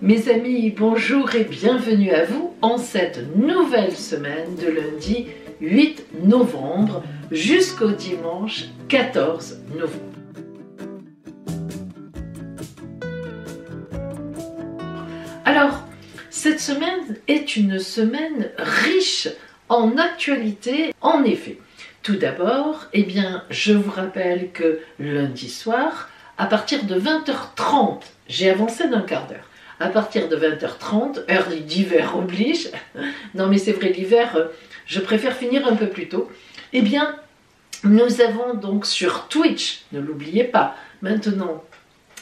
Mes amis, bonjour et bienvenue à vous en cette nouvelle semaine de lundi 8 novembre jusqu'au dimanche 14 novembre. Alors, cette semaine est une semaine riche en actualité, en effet. Tout d'abord, je vous rappelle que lundi soir, à partir de 20h30, j'ai avancé d'un quart d'heure. À partir de 20h30, heure d'hiver oblige, non mais c'est vrai, l'hiver, je préfère finir un peu plus tôt, nous avons donc sur Twitch, ne l'oubliez pas, maintenant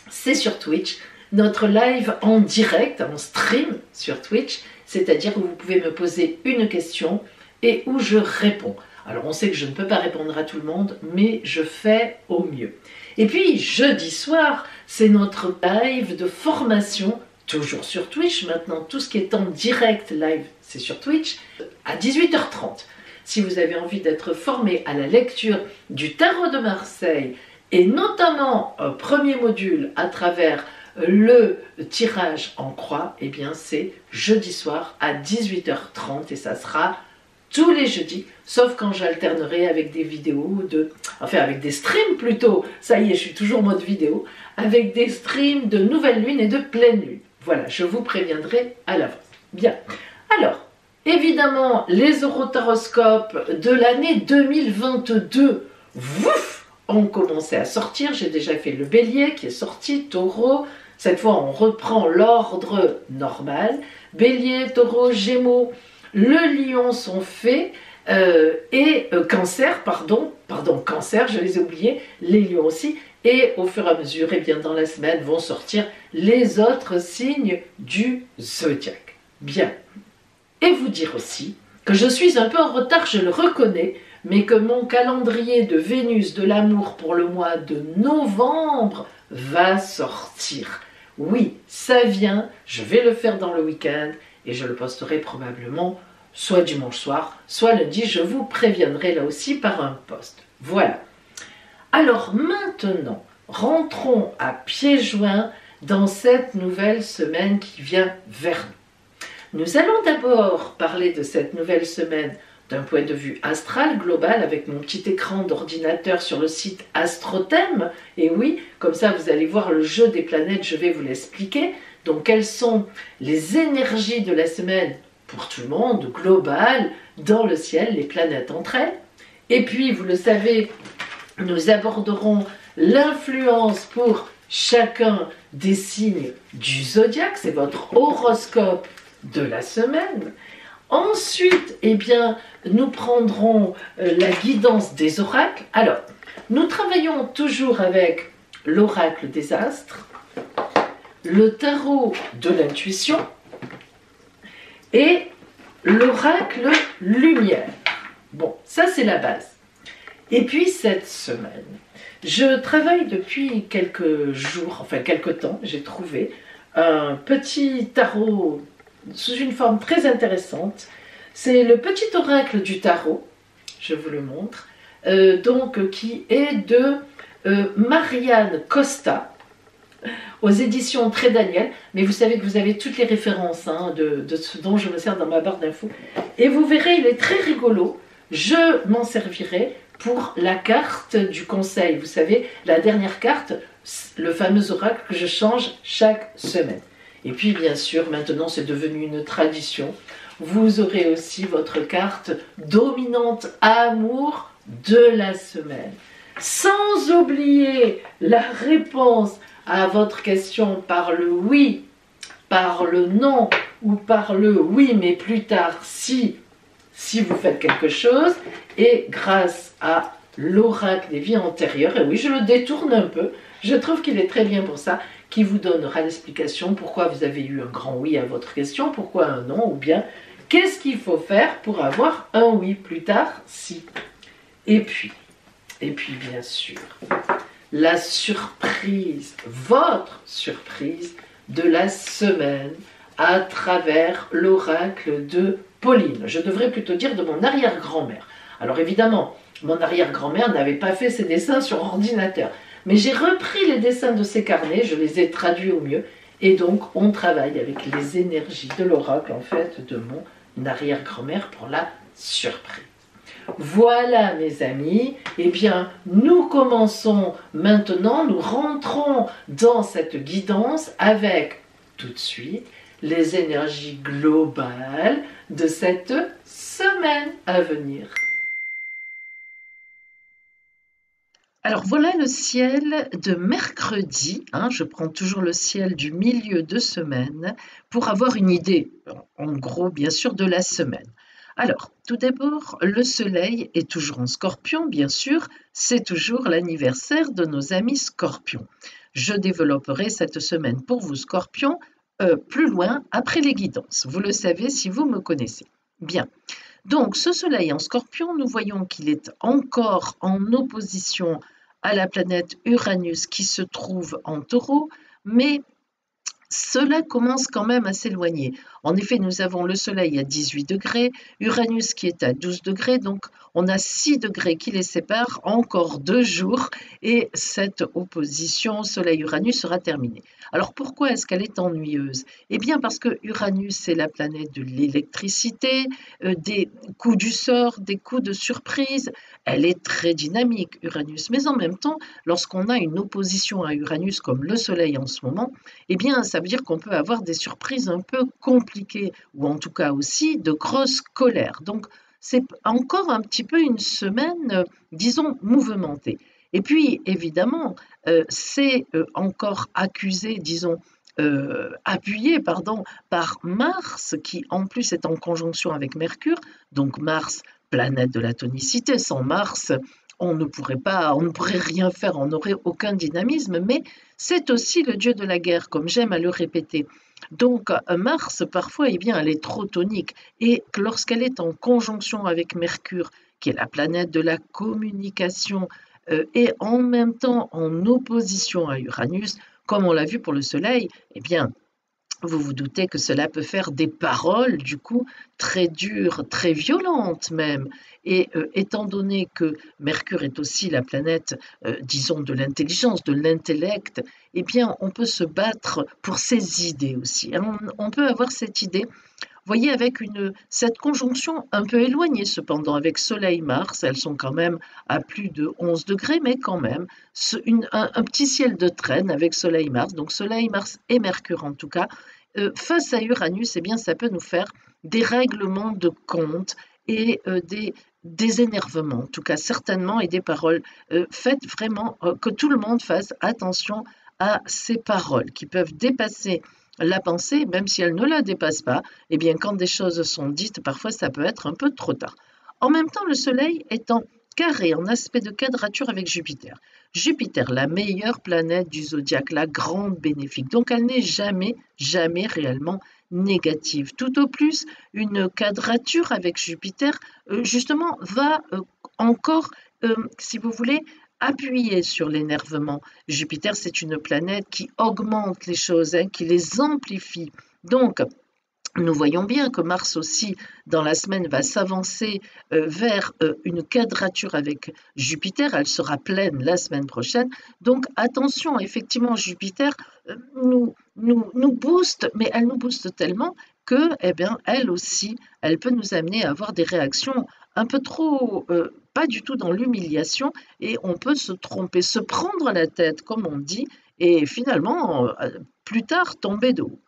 c'est sur Twitch, notre live en direct, en stream sur Twitch, c'est-à-dire où vous pouvez me poser une question et où je réponds. Alors on sait que je ne peux pas répondre à tout le monde, mais je fais au mieux. Et puis jeudi soir, c'est notre live de formation, toujours sur Twitch. Maintenant, tout ce qui est en direct live, c'est sur Twitch, à 18h30. Si vous avez envie d'être formé à la lecture du tarot de Marseille, et notamment un premier module à travers le tirage en croix, c'est jeudi soir à 18h30 et ça sera tous les jeudis, sauf quand j'alternerai avec des vidéos avec des streams plutôt, ça y est, je suis toujours en mode vidéo, avec des streams de nouvelle lune et de pleine lune. Voilà, je vous préviendrai à l'avance. Bien, alors, évidemment, les horoscopes de l'année 2022, ont commencé à sortir. J'ai déjà fait le bélier qui est sorti, taureau. Cette fois, on reprend l'ordre normal. Bélier, taureau, gémeaux, le lion sont faits. Cancer, cancer, je les ai oubliés, les lions aussi. Et au fur et à mesure, dans la semaine, vont sortir les autres signes du zodiaque. Bien. Et vous dire aussi que je suis un peu en retard, je le reconnais, mais que mon calendrier de Vénus de l'amour pour le mois de novembre va sortir. Oui, ça vient, je vais le faire dans le week-end et je le posterai probablement soit dimanche soir, soit lundi, je vous préviendrai là aussi par un post. Voilà. Alors maintenant, rentrons à pieds joints dans cette nouvelle semaine qui vient vers nous. Nous allons d'abord parler de cette nouvelle semaine d'un point de vue astral, global, avec mon petit écran d'ordinateur sur le site Astrothème. Et oui, comme ça vous allez voir le jeu des planètes, je vais vous l'expliquer. Donc quelles sont les énergies de la semaine pour tout le monde, global, dans le ciel, les planètes entre elles. Et puis, vous le savez, nous aborderons l'influence pour chacun des signes du zodiaque, c'est votre horoscope de la semaine. Ensuite, nous prendrons la guidance des oracles. Alors, nous travaillons toujours avec l'oracle des astres, le tarot de l'intuition et l'oracle lumière. Bon, ça c'est la base. Et puis cette semaine, je travaille depuis quelques jours, quelques temps, j'ai trouvé un petit tarot sous une forme très intéressante. C'est le petit oracle du tarot, je vous le montre, qui est de Marianne Costa, aux éditions Très Daniel, mais vous savez que vous avez toutes les références de ce dont je me sers dans ma barre d'infos. Et vous verrez, il est très rigolo. Je m'en servirai pour la carte du conseil. Vous savez, la dernière carte, le fameux oracle que je change chaque semaine. Et puis, bien sûr, maintenant, c'est devenu une tradition. Vous aurez aussi votre carte dominante amour de la semaine. Sans oublier la réponse à votre question par le oui, par le non ou par le oui mais plus tard si vous faites quelque chose, et grâce à l'oracle des vies antérieures, et oui je le détourne un peu, je trouve qu'il est très bien pour ça, qui vous donnera l'explication pourquoi vous avez eu un grand oui à votre question, pourquoi un non, ou bien qu'est-ce qu'il faut faire pour avoir un oui plus tard si. Et puis bien sûr, la surprise, votre surprise de la semaine à travers l'oracle de Pauline. Je devrais plutôt dire de mon arrière-grand-mère. Alors évidemment, mon arrière-grand-mère n'avait pas fait ses dessins sur ordinateur, mais j'ai repris les dessins de ses carnets, je les ai traduits au mieux, Et donc, on travaille avec les énergies de l'oracle, en fait, de mon arrière-grand-mère pour la surprise. Voilà, mes amis, eh bien, nous commençons maintenant, nous rentrons dans cette guidance avec, tout de suite, les énergies globales de cette semaine à venir. Alors voilà le ciel de mercredi, je prends toujours le ciel du milieu de semaine pour avoir une idée, en gros bien sûr, de la semaine. Alors, tout d'abord, le soleil est toujours en scorpion, bien sûr, c'est toujours l'anniversaire de nos amis scorpions. Je développerai cette semaine pour vous scorpions plus loin après les guidances. Vous le savez si vous me connaissez. Bien. Donc, ce soleil en scorpion, nous voyons qu'il est encore en opposition à la planète Uranus qui se trouve en taureau, mais cela commence quand même à s'éloigner. En effet, nous avons le Soleil à 18 degrés, Uranus qui est à 12 degrés, donc on a 6 degrés qui les séparent, encore 2 jours, et cette opposition Soleil-Uranus sera terminée. Alors pourquoi est-ce qu'elle est ennuyeuse? Eh bien parce que Uranus, c'est la planète de l'électricité, des coups du sort, des coups de surprise. Elle est très dynamique, Uranus, mais en même temps, lorsqu'on a une opposition à Uranus comme le Soleil en ce moment, eh bien, ça veut dire qu'on peut avoir des surprises un peu compliquées, ou en tout cas aussi de grosses colères. Donc, c'est encore un petit peu une semaine, disons, mouvementée. Et puis, évidemment, c'est encore accusé, disons, appuyé, pardon, par Mars, qui en plus est en conjonction avec Mercure. Donc, Mars, planète de la tonicité. Sans Mars, on ne pourrait rien faire, on n'aurait aucun dynamisme, mais c'est aussi le dieu de la guerre, comme j'aime à le répéter. Donc Mars, parfois, eh bien, elle est trop tonique, et lorsqu'elle est en conjonction avec Mercure, qui est la planète de la communication, et en même temps en opposition à Uranus, comme on l'a vu pour le Soleil, eh bien, vous vous doutez que cela peut faire des paroles, du coup, très dures, très violentes même. Et étant donné que Mercure est aussi la planète, disons, de l'intelligence, de l'intellect, eh bien, on peut se battre pour ses idées aussi. On peut avoir cette idée, vous voyez, avec cette conjonction un peu éloignée cependant, avec Soleil-Mars, elles sont quand même à plus de 11 degrés, mais quand même, un petit ciel de traîne avec Soleil-Mars, donc Soleil-Mars et Mercure en tout cas, face à Uranus, eh bien, ça peut nous faire des règlements de compte et des énervements, en tout cas certainement, et des paroles. Faites vraiment que tout le monde fasse attention à ces paroles qui peuvent dépasser la pensée, même si elle ne la dépasse pas. Eh bien, quand des choses sont dites, parfois ça peut être un peu trop tard. En même temps, le Soleil est en carré, en aspect de quadrature avec Jupiter. Jupiter, la meilleure planète du zodiaque, la grande bénéfique. Donc, elle n'est jamais, jamais réellement négative. Tout au plus, une quadrature avec Jupiter, justement, va encore, si vous voulez, appuyer sur l'énervement. Jupiter, c'est une planète qui augmente les choses, qui les amplifie. Donc, nous voyons bien que Mars aussi, dans la semaine, va s'avancer vers une quadrature avec Jupiter. Elle sera pleine la semaine prochaine. Donc, attention, effectivement, Jupiter nous booste, mais elle nous booste tellement que, eh bien, elle aussi, elle peut nous amener à avoir des réactions un peu trop, pas du tout dans l'humiliation, et on peut se tromper, se prendre la tête, comme on dit, et finalement, plus tard, tomber de haut.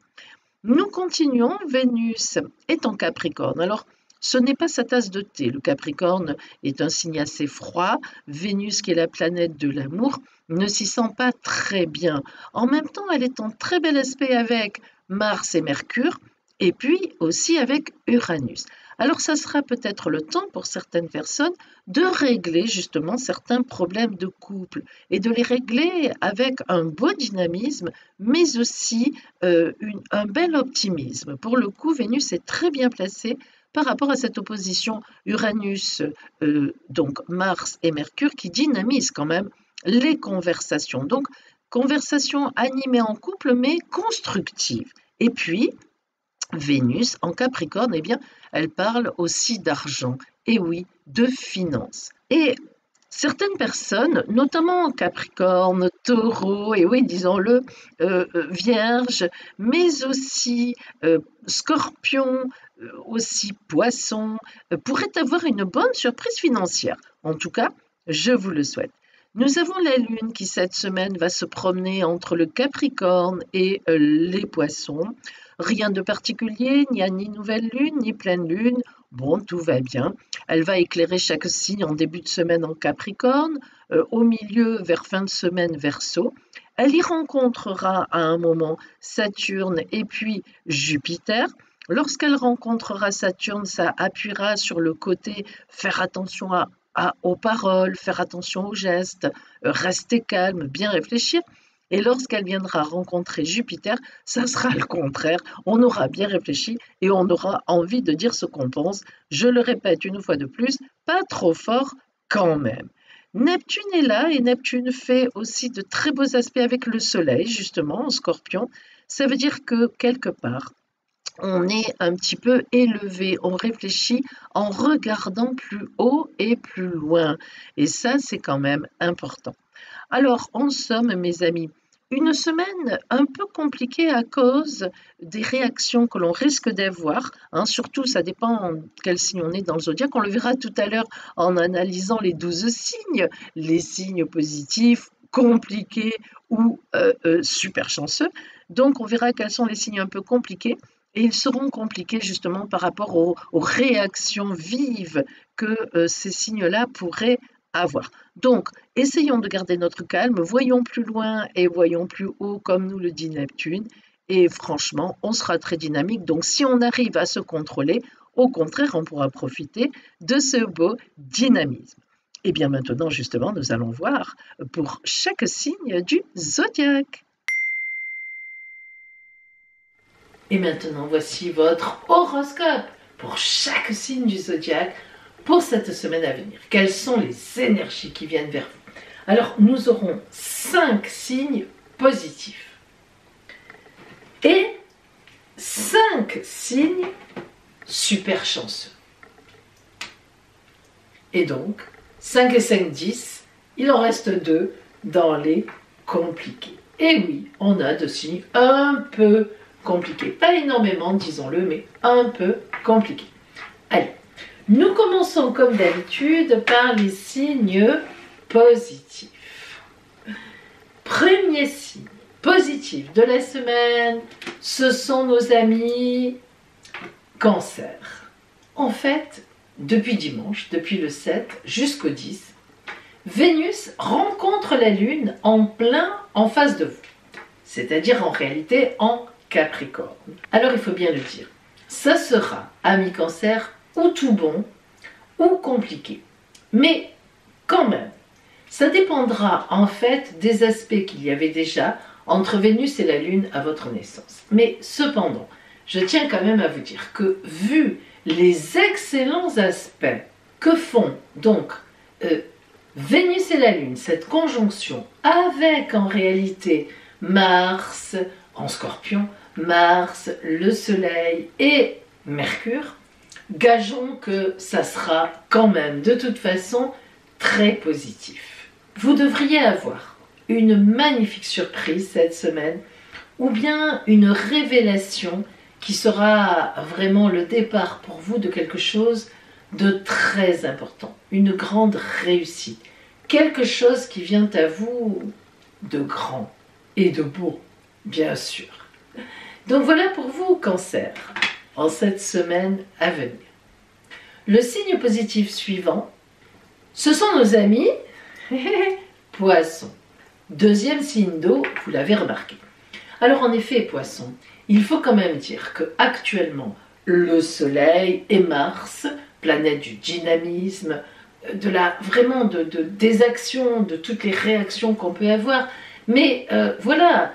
Nous continuons, Vénus est en Capricorne. Alors, ce n'est pas sa tasse de thé. Le Capricorne est un signe assez froid. Vénus, qui est la planète de l'amour, ne s'y sent pas très bien. En même temps, elle est en très bel aspect avec Mars et Mercure, et puis aussi avec Uranus. Alors, ça sera peut-être le temps pour certaines personnes de régler justement certains problèmes de couple et de les régler avec un beau dynamisme, mais aussi un bel optimisme. Pour le coup, Vénus est très bien placée par rapport à cette opposition Uranus, donc Mars et Mercure, qui dynamise quand même les conversations. Donc, conversations animées en couple, mais constructives. Et puis, Vénus en Capricorne, eh bien, elle parle aussi d'argent, et oui, de finances. Et Certaines personnes, notamment Capricorne, Taureau, et oui, disons-le, Vierge, mais aussi Scorpion, aussi Poisson, pourraient avoir une bonne surprise financière. En tout cas, je vous le souhaite. Nous avons la Lune qui, cette semaine, va se promener entre le Capricorne et les Poissons. Rien de particulier, il n'y a ni nouvelle Lune, ni pleine Lune. Bon, tout va bien. Elle va éclairer chaque signe en début de semaine en Capricorne, au milieu vers fin de semaine Verseau. Elle y rencontrera à un moment Saturne et puis Jupiter. Lorsqu'elle rencontrera Saturne, ça appuiera sur le côté faire attention aux paroles, faire attention aux gestes, rester calme, bien réfléchir. Et lorsqu'elle viendra rencontrer Jupiter, ça sera le contraire. On aura bien réfléchi et on aura envie de dire ce qu'on pense. Je le répète une fois de plus, pas trop fort quand même. Neptune est là et Neptune fait aussi de très beaux aspects avec le Soleil, justement, en Scorpion. Ça veut dire que quelque part, on est un petit peu élevé, on réfléchit en regardant plus haut et plus loin. Et ça, c'est quand même important. Alors, en somme, mes amis, une semaine un peu compliquée à cause des réactions que l'on risque d'avoir. Surtout, ça dépend quel signe on est dans le zodiaque. On le verra tout à l'heure en analysant les 12 signes, les signes positifs, compliqués ou super chanceux. Donc, on verra quels sont les signes un peu compliqués. Et ils seront compliqués justement par rapport aux réactions vives que ces signes-là pourraient avoir. Donc, essayons de garder notre calme, voyons plus loin et voyons plus haut, comme nous le dit Neptune, et franchement, on sera très dynamique. Donc, si on arrive à se contrôler, au contraire, on pourra profiter de ce beau dynamisme. Et bien maintenant, justement, nous allons voir pour chaque signe du zodiaque. Et maintenant, voici votre horoscope pour chaque signe du zodiaque pour cette semaine à venir. Quelles sont les énergies qui viennent vers vous? Alors, nous aurons 5 signes positifs et 5 signes super chanceux. Et donc, 5 et 5, 10, il en reste 2 dans les compliqués. Et oui, on a 2 signes un peu compliqués. Pas énormément, disons-le, mais un peu compliqués. Allez. Nous commençons comme d'habitude par les signes positifs. Premier signe positif de la semaine, ce sont nos amis Cancer. En fait, depuis dimanche, depuis le 7 jusqu'au 10, Vénus rencontre la Lune en plein en face de vous, c'est-à-dire en réalité en Capricorne. Alors il faut bien le dire, ça sera, amis Cancer, ou tout bon, ou compliqué. Mais quand même, ça dépendra en fait des aspects qu'il y avait déjà entre Vénus et la Lune à votre naissance. Mais cependant, je tiens quand même à vous dire que vu les excellents aspects que font donc Vénus et la Lune, cette conjonction avec en réalité Mars en Scorpion, Mars, le Soleil et Mercure, gageons que ça sera quand même de toute façon très positif. Vous devriez avoir une magnifique surprise cette semaine ou bien une révélation qui sera vraiment le départ pour vous de quelque chose de très important, une grande réussite, quelque chose qui vient à vous de grand et de beau, bien sûr. Donc voilà pour vous, Cancer, en cette semaine à venir. Le signe positif suivant, ce sont nos amis Poissons. Deuxième signe d'eau, vous l'avez remarqué. Alors en effet, Poissons, il faut quand même dire que actuellement le Soleil et Mars, planète du dynamisme, des actions, de toutes les réactions qu'on peut avoir, mais voilà,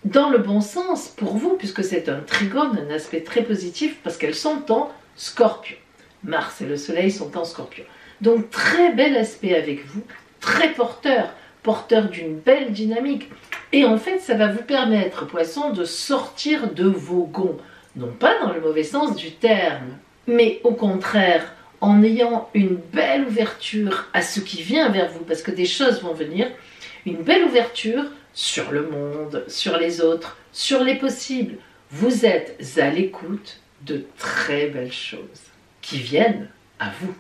dans le bon sens pour vous, puisque c'est un trigone, un aspect très positif, parce qu'elles sont en Scorpion. Mars et le Soleil sont en Scorpion. Donc très bel aspect avec vous, très porteur d'une belle dynamique. Et en fait, ça va vous permettre, Poisson, de sortir de vos gonds. Non pas dans le mauvais sens du terme, mais au contraire, en ayant une belle ouverture à ce qui vient vers vous, parce que des choses vont venir, une belle ouverture sur le monde, sur les autres, sur les possibles. Vous êtes à l'écoute de très belles choses qui viennent à vous.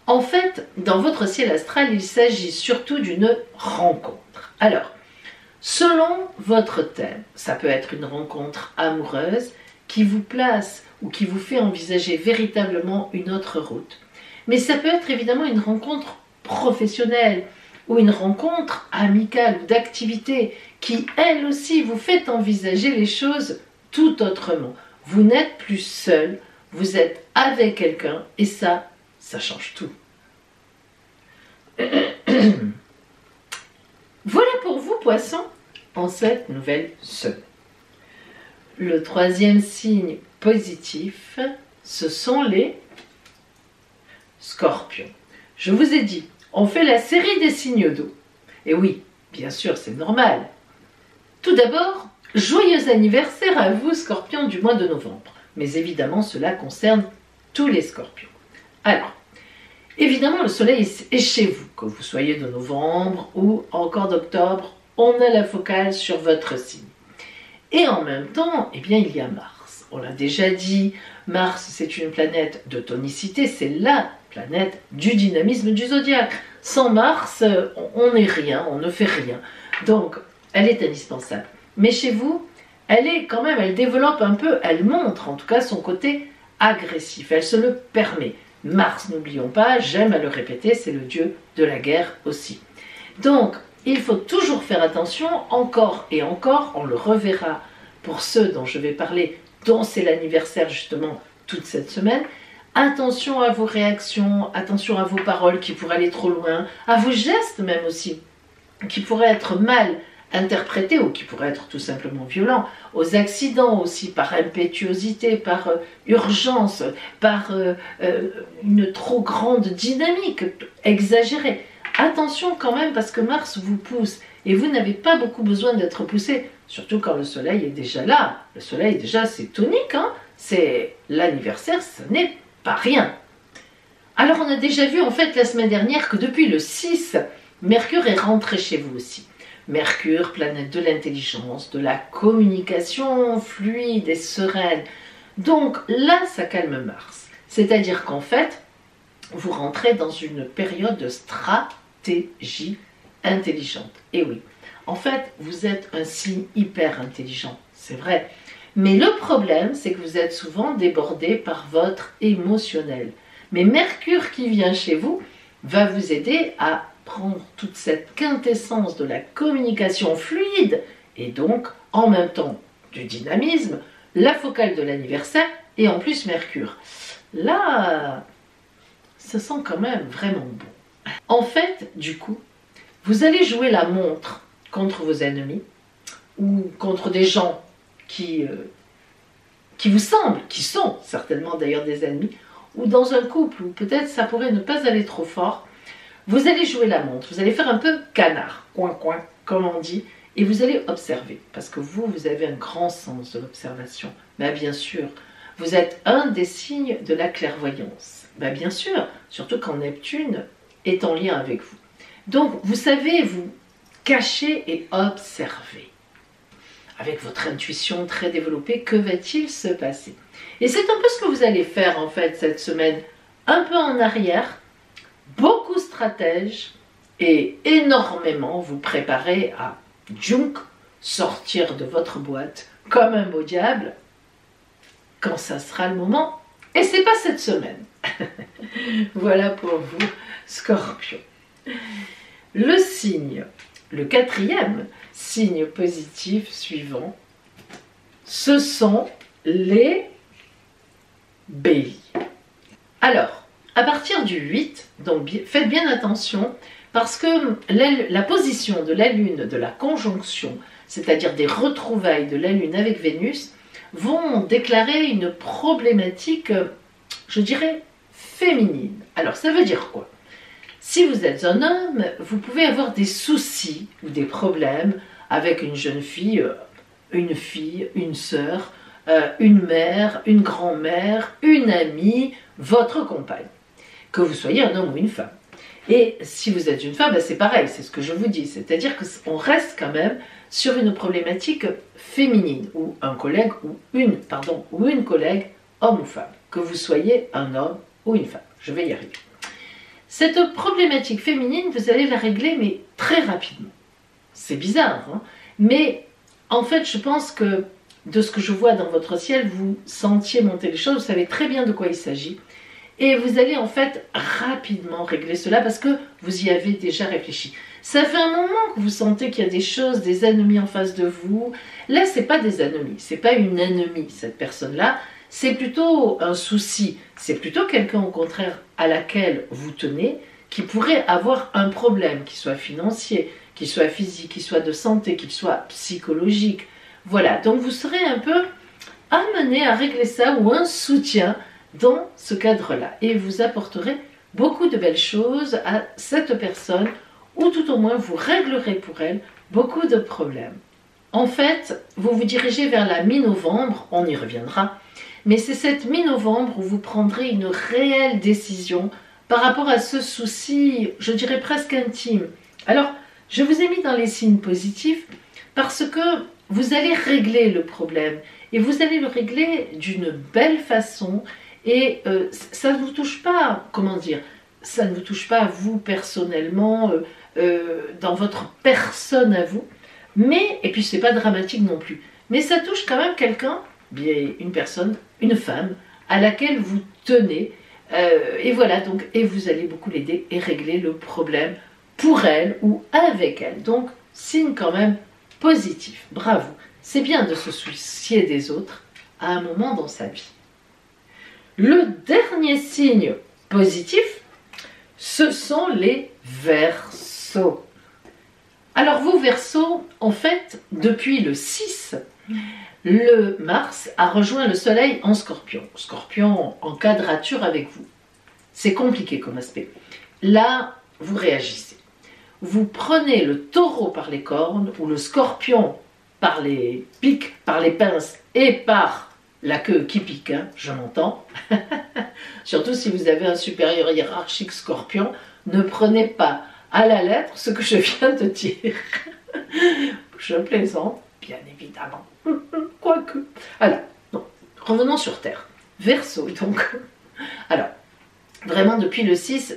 En fait, dans votre ciel astral, il s'agit surtout d'une rencontre. Alors, selon votre thème, ça peut être une rencontre amoureuse qui vous place ou qui vous fait envisager véritablement une autre route. Mais ça peut être évidemment une rencontre professionnelle ou une rencontre amicale ou d'activité qui, elle aussi, vous fait envisager les choses tout autrement. Vous n'êtes plus seul, vous êtes avec quelqu'un et ça change tout. Voilà pour vous, poissons, en cette nouvelle semaine. Le troisième signe positif, ce sont les scorpions. Je vous ai dit, on fait la série des signes d'eau. Et oui, bien sûr, c'est normal. Tout d'abord, joyeux anniversaire à vous, scorpions du mois de novembre. Mais évidemment, cela concerne tous les scorpions. Alors, évidemment, le soleil est chez vous, que vous soyez de novembre ou encore d'octobre, on a la focale sur votre signe. Et en même temps, eh bien, il y a Mars. On l'a déjà dit, Mars, c'est une planète de tonicité, c'est la planète du dynamisme du zodiaque. Sans Mars, on n'est rien, on ne fait rien. Donc, elle est indispensable. Mais chez vous, elle est quand même, elle développe un peu, elle montre en tout cas son côté agressif, elle se le permet. Mars, n'oublions pas, j'aime à le répéter, c'est le dieu de la guerre aussi. Donc, il faut toujours faire attention, encore et encore, on le reverra pour ceux dont je vais parler, dont c'est l'anniversaire justement toute cette semaine. Attention à vos réactions, attention à vos paroles qui pourraient aller trop loin, à vos gestes même aussi, qui pourraient être mal interprétés ou qui pourraient être tout simplement violents, aux accidents aussi, par impétuosité, par urgence, par une trop grande dynamique exagérée. Attention quand même parce que Mars vous pousse et vous n'avez pas beaucoup besoin d'être poussé, surtout quand le soleil est déjà là. Le soleil déjà c'est tonique, hein, c'est l'anniversaire, ce n'est pas rien. Alors on a déjà vu en fait la semaine dernière que depuis le 6, Mercure est rentré chez vous aussi. Mercure, planète de l'intelligence, de la communication fluide et sereine. Donc là ça calme Mars. C'est-à-dire qu'en fait, vous rentrez dans une période de stratégie intelligente. Et oui, en fait, vous êtes un signe hyper intelligent, c'est vrai. Mais le problème, c'est que vous êtes souvent débordé par votre émotionnel. Mais Mercure qui vient chez vous va vous aider à prendre toute cette quintessence de la communication fluide et donc en même temps du dynamisme, la focale de l'anniversaire et en plus Mercure. Là, ça sent quand même vraiment bon. En fait, du coup, vous allez jouer la montre contre vos ennemis ou contre des gens qui vous semblent, qui sont certainement d'ailleurs des ennemis, ou dans un couple où peut-être ça pourrait ne pas aller trop fort. Vous allez jouer la montre, vous allez faire un peu canard, coin coin, comme on dit, et vous allez observer, parce que vous avez un grand sens de l'observation. Mais bien sûr, vous êtes un des signes de la clairvoyance. Bien sûr, surtout quand Neptune est en lien avec vous. Donc, vous savez vous cacher et observer. Avec votre intuition très développée, que va-t-il se passer? Et c'est un peu ce que vous allez faire en fait cette semaine, un peu en arrière, beaucoup stratège et énormément vous préparer à junk, sortir de votre boîte comme un beau diable quand ça sera le moment. Et c'est pas cette semaine. Voilà pour vous, Scorpion. Le signe, le quatrième signe positif suivant, ce sont les béliers. Alors, à partir du 8, donc faites bien attention, parce que la position de la Lune, de la conjonction, c'est-à-dire des retrouvailles de la Lune avec Vénus, vont déclarer une problématique, je dirais, féminine. Alors, ça veut dire quoi? Si vous êtes un homme, vous pouvez avoir des soucis ou des problèmes avec une jeune fille, une sœur, une mère, une grand-mère, une amie, votre compagne. que vous soyez un homme ou une femme. Et si vous êtes une femme, ben c'est pareil, c'est ce que je vous dis, c'est-à-dire qu'on reste quand même sur une problématique féminine, ou un collègue, ou une collègue, homme ou femme, que vous soyez un homme ou une femme. Je vais y arriver. Cette problématique féminine, vous allez la régler, mais très rapidement. C'est bizarre, hein, mais en fait, je pense que de ce que je vois dans votre ciel, vous sentiez monter les choses, vous savez très bien de quoi il s'agit. Et vous allez en fait rapidement régler cela parce que vous y avez déjà réfléchi. Ça fait un moment que vous sentez qu'il y a des choses, des ennemis en face de vous. Là, ce n'est pas des ennemis, ce n'est pas une ennemie, cette personne-là. C'est plutôt un souci. C'est plutôt quelqu'un au contraire à laquelle vous tenez qui pourrait avoir un problème, qu'il soit financier, qu'il soit physique, qu'il soit de santé, qu'il soit psychologique. Voilà, donc vous serez un peu amené à régler ça ou un soutien dans ce cadre-là. Et vous apporterez beaucoup de belles choses à cette personne ou tout au moins vous réglerez pour elle beaucoup de problèmes. En fait, vous vous dirigez vers la mi-novembre, on y reviendra, mais c'est cette mi-novembre où vous prendrez une réelle décision par rapport à ce souci, je dirais presque intime. Alors, je vous ai mis dans les signes positifs parce que vous allez régler le problème et vous allez le régler d'une belle façon et ça ne vous touche pas, comment dire, ça ne vous touche pas vous personnellement, dans votre personne à vous, mais, et puis c'est pas dramatique non plus, mais ça touche quand même quelqu'un, bien une personne, une femme, à laquelle vous tenez, et voilà, donc, et vous allez beaucoup l'aider et régler le problème pour elle ou avec elle. Donc, signe quand même positif. Bravo. C'est bien de se soucier des autres à un moment dans sa vie. Le dernier signe positif, ce sont les Verseaux. Alors vous, Verseaux, en fait, depuis le 6, le Mars a rejoint le Soleil en Scorpion. Scorpion en quadrature avec vous. C'est compliqué comme aspect. Là, vous réagissez. Vous prenez le Taureau par les cornes ou le Scorpion par les pics, par les pinces et par la queue qui pique, hein, je m'entends. Surtout si vous avez un supérieur hiérarchique Scorpion, ne prenez pas à la lettre ce que je viens de dire. Je plaisante, bien évidemment. Quoique. Alors, non, revenons sur Terre. Verseau, donc. Alors, vraiment depuis le 6,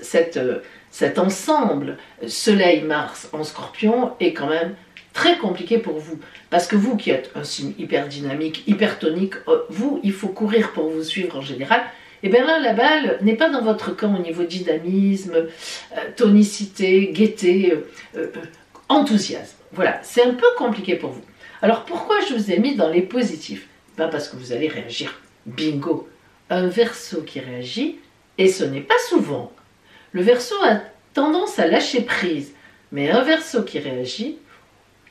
cet ensemble Soleil-Mars en Scorpion est quand même très compliqué pour vous. Parce que vous qui êtes un signe hyper dynamique, hyper tonique, vous, il faut courir pour vous suivre en général. Et bien là, la balle n'est pas dans votre camp au niveau dynamisme, tonicité, gaieté, enthousiasme. Voilà, c'est un peu compliqué pour vous. Alors pourquoi je vous ai mis dans les positifs? Ben parce que vous allez réagir. Bingo! Un Verseau qui réagit, et ce n'est pas souvent. Le Verseau a tendance à lâcher prise, mais un Verseau qui réagit,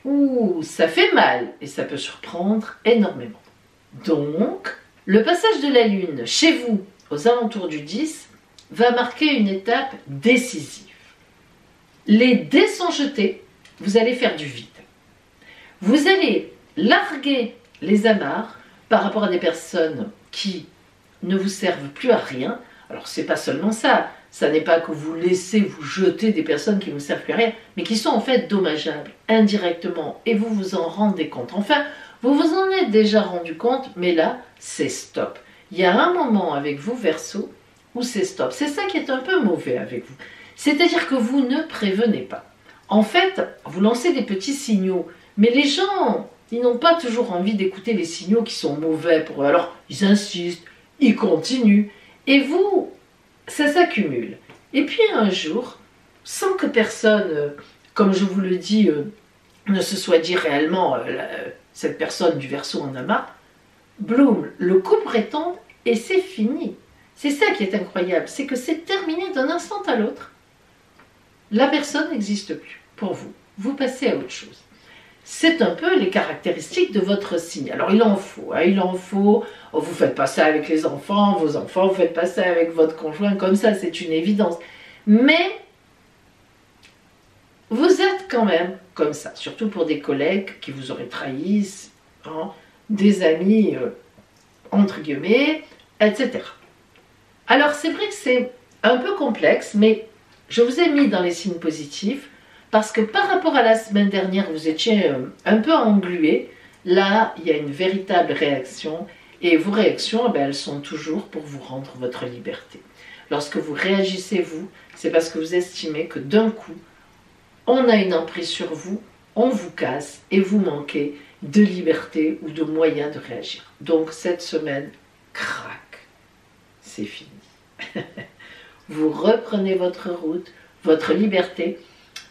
ouh, ça fait mal et ça peut surprendre énormément. Donc, le passage de la Lune chez vous, aux alentours du 10, va marquer une étape décisive. Les dés sont jetés, vous allez faire du vide. Vous allez larguer les amarres par rapport à des personnes qui ne vous servent plus à rien. Alors, c'est pas seulement ça. Ça n'est pas que vous laissez vous jeter des personnes qui ne vous servent plus à rien, mais qui sont en fait dommageables, indirectement, et vous vous en rendez compte. Enfin, vous vous en êtes déjà rendu compte, mais là, c'est stop. Il y a un moment avec vous, Verseau, où c'est stop. C'est ça qui est un peu mauvais avec vous. C'est-à-dire que vous ne prévenez pas. En fait, vous lancez des petits signaux, mais les gens, ils n'ont pas toujours envie d'écouter les signaux qui sont mauvais pour eux. Alors, ils insistent, ils continuent, et vous, ça s'accumule. Et puis un jour, sans que personne, comme je vous le dis, ne se soit dit réellement, cette personne du Verseau en a marre, bloom, le couple retombe et c'est fini. C'est ça qui est incroyable, c'est que c'est terminé d'un instant à l'autre. La personne n'existe plus pour vous. Vous passez à autre chose. C'est un peu les caractéristiques de votre signe. Alors il en faut, hein, il en faut. Oh, vous ne faites pas ça avec les enfants, vos enfants, vous ne faites pas ça avec votre conjoint, comme ça, c'est une évidence. Mais vous êtes quand même comme ça, surtout pour des collègues qui vous auraient trahi, hein, des amis, entre guillemets, etc. Alors c'est vrai que c'est un peu complexe, mais je vous ai mis dans les signes positifs parce que par rapport à la semaine dernière, vous étiez un peu englué. Là, il y a une véritable réaction et vos réactions, eh bien, elles sont toujours pour vous rendre votre liberté. Lorsque vous réagissez, vous, c'est parce que vous estimez que d'un coup, on a une emprise sur vous, on vous casse et vous manquez de liberté ou de moyens de réagir. Donc cette semaine, crac, c'est fini. Vous reprenez votre route, votre liberté,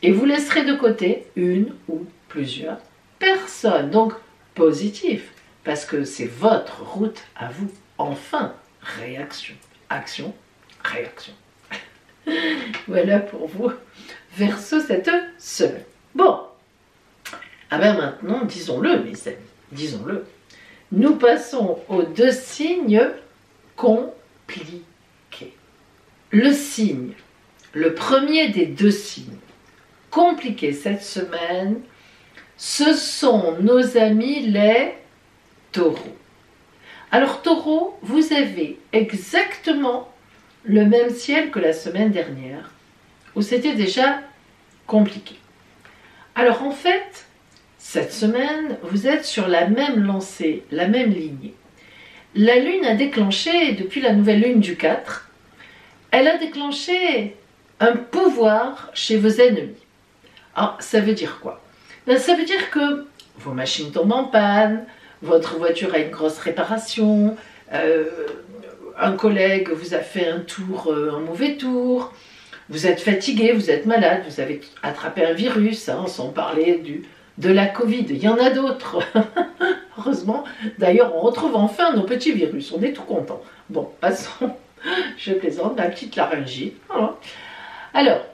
et vous laisserez de côté une ou plusieurs personnes. Donc positif, parce que c'est votre route à vous. Enfin, réaction, action, réaction. Voilà pour vous, Verseau, cette semaine. Bon, ah ben maintenant, disons-le mes amis, disons-le. Nous passons aux 2 signes compliqués. Le signe, le premier des 2 signes compliqués cette semaine, ce sont nos amis les taureaux. Alors taureau, vous avez exactement le même ciel que la semaine dernière, où c'était déjà compliqué. Alors en fait, cette semaine, vous êtes sur la même lancée, la même lignée. La Lune a déclenché, depuis la nouvelle Lune du 4, elle a déclenché un pouvoir chez vos ennemis. Alors, ça veut dire quoi? Ben, ça veut dire que vos machines tombent en panne, votre voiture a une grosse réparation, un collègue vous a fait un mauvais tour, vous êtes fatigué, vous êtes malade, vous avez attrapé un virus, hein, sans parler de la Covid. Il y en a d'autres, heureusement. D'ailleurs, on retrouve enfin nos petits virus, on est tout content. Bon, passons, je plaisante, ma petite laryngite. Voilà. Alors,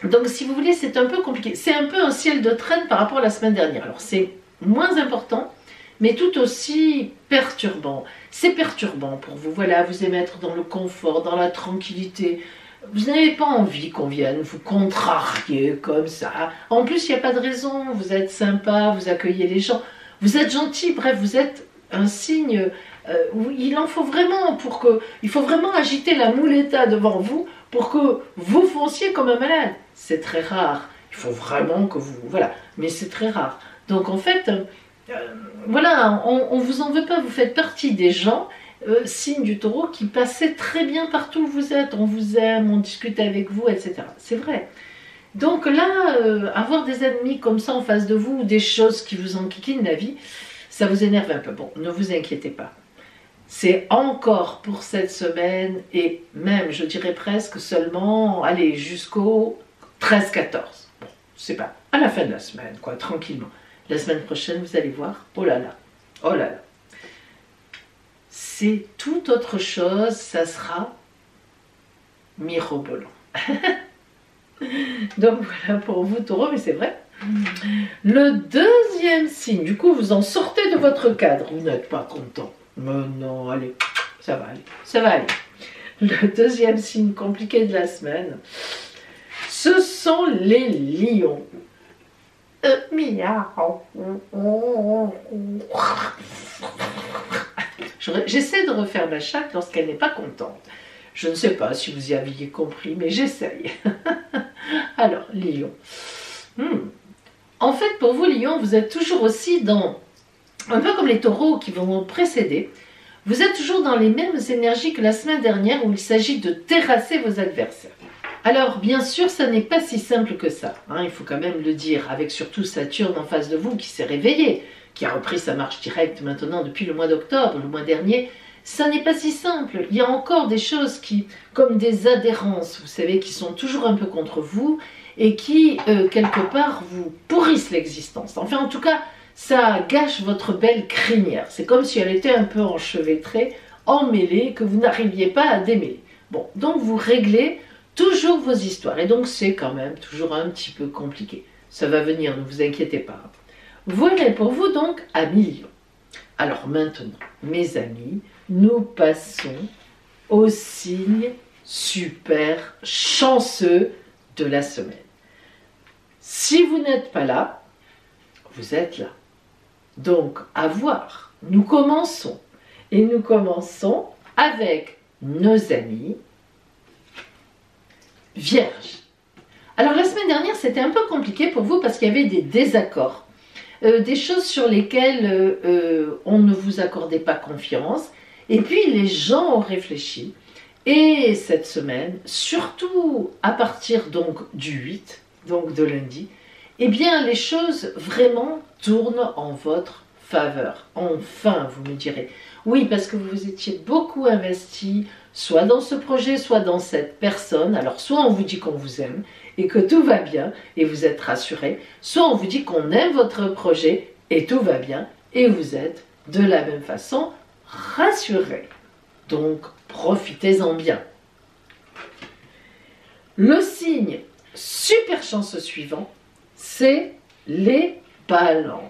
donc si vous voulez, c'est un peu compliqué. C'est un peu un ciel de traîne par rapport à la semaine dernière. Alors, c'est moins important, mais tout aussi perturbant. C'est perturbant pour vous, voilà, vous aimez être dans le confort, dans la tranquillité. Vous n'avez pas envie qu'on vienne vous contrarier comme ça. En plus, il n'y a pas de raison, vous êtes sympa, vous accueillez les gens, vous êtes gentil, bref, vous êtes un signe où il en faut vraiment pour que... Il faut vraiment agiter la mouletta devant vous pour que vous fonciez comme un malade. C'est très rare, il faut vraiment que vous... Voilà, mais c'est très rare. Donc en fait... voilà, on ne vous en veut pas, vous faites partie des gens, signe du taureau, qui passaient très bien partout où vous êtes, on vous aime, on discute avec vous, etc. C'est vrai. Donc là, avoir des ennemis comme ça en face de vous, ou des choses qui vous enquiquinent la vie, ça vous énerve un peu. Bon, ne vous inquiétez pas. C'est encore pour cette semaine, et même, je dirais presque seulement, allez, jusqu'au 13-14. Bon, c'est pas à la fin de la semaine, quoi, tranquillement. La semaine prochaine, vous allez voir, oh là là, oh là là. C'est tout autre chose, ça sera mirobolant. Donc voilà pour vous, taureau, mais c'est vrai. Le deuxième signe, du coup, vous en sortez de votre cadre, vous n'êtes pas content. Mais non, allez, ça va aller, ça va aller. Le deuxième signe compliqué de la semaine, ce sont les lions. Miaou. J'essaie de refaire ma chatte lorsqu'elle n'est pas contente. Je ne sais pas si vous y aviez compris, mais j'essaye. Alors, lion. En fait, pour vous, lion, vous êtes toujours aussi dans... Un peu comme les taureaux qui vont vous précéder, vous êtes toujours dans les mêmes énergies que la semaine dernière où il s'agit de terrasser vos adversaires. Alors, bien sûr, ça n'est pas si simple que ça, hein, il faut quand même le dire, avec surtout Saturne en face de vous qui s'est réveillé, qui a repris sa marche directe maintenant depuis le mois d'octobre, le mois dernier. Ça n'est pas si simple, il y a encore des choses qui, comme des adhérences, vous savez, qui sont toujours un peu contre vous et qui, quelque part, vous pourrissent l'existence. Enfin, en tout cas, ça gâche votre belle crinière. C'est comme si elle était un peu enchevêtrée, emmêlée, que vous n'arriviez pas à démêler. Bon, donc vous réglez toujours vos histoires. Et donc c'est quand même toujours un petit peu compliqué. Ça va venir, ne vous inquiétez pas. Voilà pour vous donc, amis lions. Alors maintenant, mes amis, nous passons au signe super chanceux de la semaine. Si vous n'êtes pas là, vous êtes là. Donc, à voir. Nous commençons. Et nous commençons avec nos amis Vierge. Alors la semaine dernière, c'était un peu compliqué pour vous parce qu'il y avait des désaccords, des choses sur lesquelles on ne vous accordait pas confiance. Et puis les gens ont réfléchi. Et cette semaine, surtout à partir donc du 8, donc de lundi, eh bien les choses vraiment tournent en votre faveur. Enfin, vous me direz. Oui, parce que vous étiez beaucoup investi, soit dans ce projet, soit dans cette personne. Alors, soit on vous dit qu'on vous aime et que tout va bien et vous êtes rassuré, soit on vous dit qu'on aime votre projet et tout va bien et vous êtes de la même façon rassuré. Donc, profitez-en bien. Le signe super chanceux suivant, c'est les balances.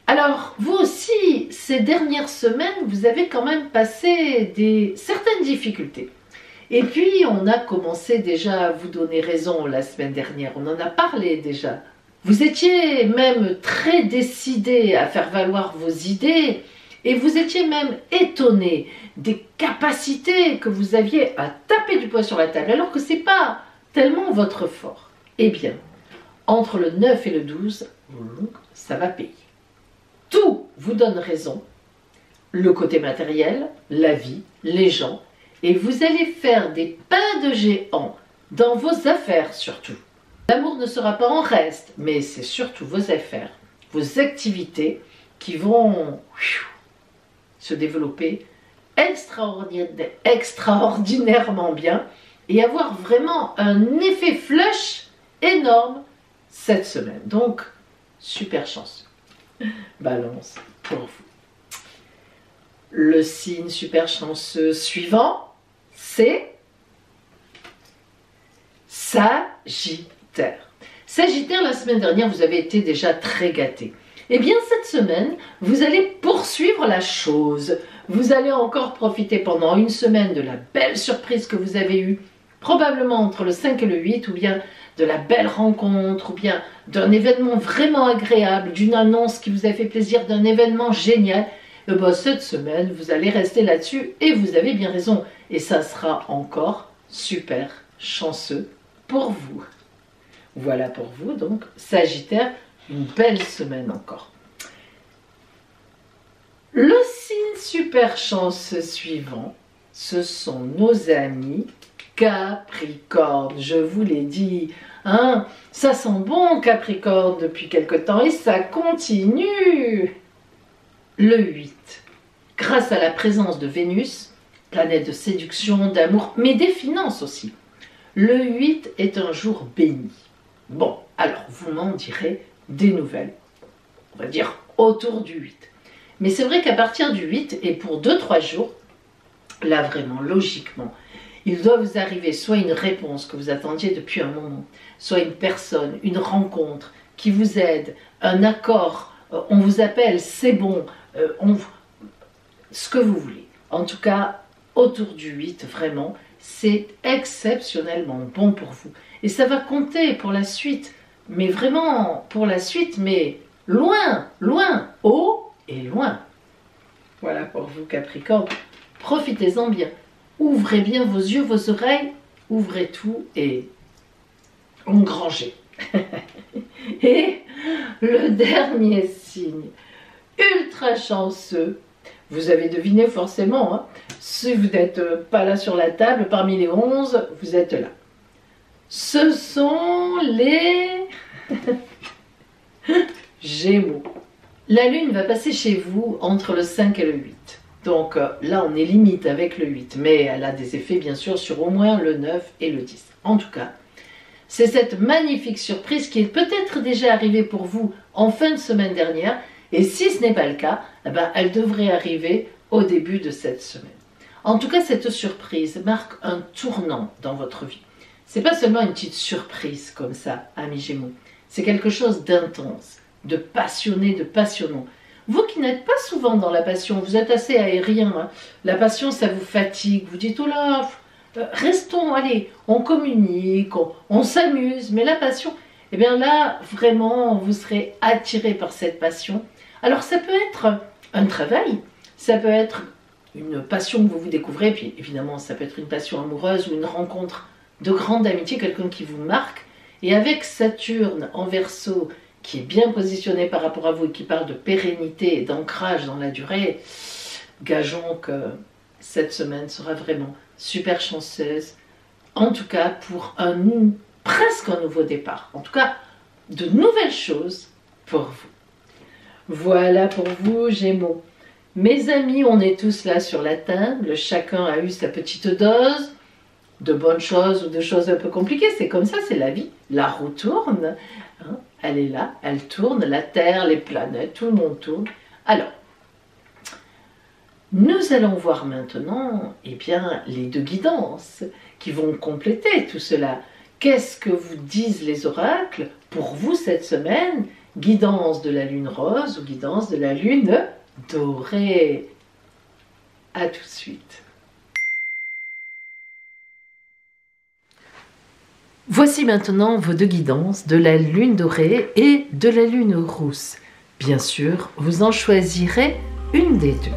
Alors, vous aussi, ces dernières semaines, vous avez quand même passé certaines difficultés. Et puis, on a commencé déjà à vous donner raison la semaine dernière, on en a parlé déjà. Vous étiez même très décidé à faire valoir vos idées et vous étiez même étonné des capacités que vous aviez à taper du poing sur la table, alors que ce n'est pas tellement votre fort. Eh bien, entre le 9 et le 12, ça va payer. Tout vous donne raison, le côté matériel, la vie, les gens, et vous allez faire des pas de géant dans vos affaires surtout. L'amour ne sera pas en reste, mais c'est surtout vos affaires, vos activités qui vont se développer extraordinairement bien et avoir vraiment un effet flush énorme cette semaine. Donc, super chance. Balance pour vous. Le signe super chanceux suivant, c'est Sagittaire. Sagittaire, la semaine dernière, vous avez été déjà très gâté. Eh bien, cette semaine, vous allez poursuivre la chose. Vous allez encore profiter pendant une semaine de la belle surprise que vous avez eue, probablement entre le 5 et le 8, ou bien de la belle rencontre, ou bien d'un événement vraiment agréable, d'une annonce qui vous a fait plaisir, d'un événement génial. Et bien, cette semaine, vous allez rester là-dessus et vous avez bien raison. Et ça sera encore super chanceux pour vous. Voilà pour vous, donc, Sagittaire, une belle semaine encore. Le signe super chanceux suivant, ce sont nos amis Capricorne. Je vous l'ai dit, hein, ça sent bon Capricorne depuis quelque temps et ça continue. Le 8, grâce à la présence de Vénus, planète de séduction, d'amour, mais des finances aussi. Le 8 est un jour béni. Bon, alors vous m'en direz des nouvelles, on va dire autour du 8. Mais c'est vrai qu'à partir du 8 et pour 2-3 jours, là vraiment, logiquement, il doit vous arriver soit une réponse que vous attendiez depuis un moment, soit une personne, une rencontre qui vous aide, un accord, on vous appelle, c'est bon, ce que vous voulez. En tout cas, autour du 8, vraiment, c'est exceptionnellement bon pour vous. Et ça va compter pour la suite, mais vraiment pour la suite, mais loin, loin, haut et loin. Voilà pour vous Capricorne, profitez-en bien. Ouvrez bien vos yeux, vos oreilles, ouvrez tout et engrangez. Et le dernier signe, ultra chanceux, vous avez deviné forcément, hein, si vous n'êtes pas là sur la table, parmi les 11, vous êtes là. Ce sont les Gémeaux. La Lune va passer chez vous entre le 5 et le 8. Donc là, on est limite avec le 8, mais elle a des effets bien sûr sur au moins le 9 et le 10. En tout cas, c'est cette magnifique surprise qui est peut-être déjà arrivée pour vous en fin de semaine dernière, et si ce n'est pas le cas, eh ben, elle devrait arriver au début de cette semaine. En tout cas, cette surprise marque un tournant dans votre vie. C'est pas seulement une petite surprise comme ça, amis Gémeaux, c'est quelque chose d'intense, de passionné, de passionnant. Vous qui n'êtes pas souvent dans la passion, vous êtes assez aérien, hein. La passion ça vous fatigue, vous dites oh là, restons, allez, on communique, on s'amuse, mais la passion, eh bien là, vraiment, vous serez attiré par cette passion. Alors ça peut être un travail, ça peut être une passion que vous vous découvrez, puis évidemment ça peut être une passion amoureuse ou une rencontre de grande amitié, quelqu'un qui vous marque. Et avec Saturne en Verseau, qui est bien positionné par rapport à vous et qui parle de pérennité et d'ancrage dans la durée, gageons que cette semaine sera vraiment super chanceuse, en tout cas pour presque un nouveau départ, en tout cas de nouvelles choses pour vous. Voilà pour vous, Gémeaux. Mes amis, on est tous là sur la table, chacun a eu sa petite dose de bonnes choses ou de choses un peu compliquées, c'est comme ça, c'est la vie, la roue tourne, hein, elle est là, elle tourne, la Terre, les planètes, tout le monde tourne. Alors, nous allons voir maintenant, eh bien, les deux guidances qui vont compléter tout cela. Qu'est-ce que vous disent les oracles pour vous cette semaine? Guidance de la lune rose ou guidance de la lune dorée? À tout de suite. Voici maintenant vos deux guidances de la lune dorée et de la lune rousse. Bien sûr, vous en choisirez une des deux.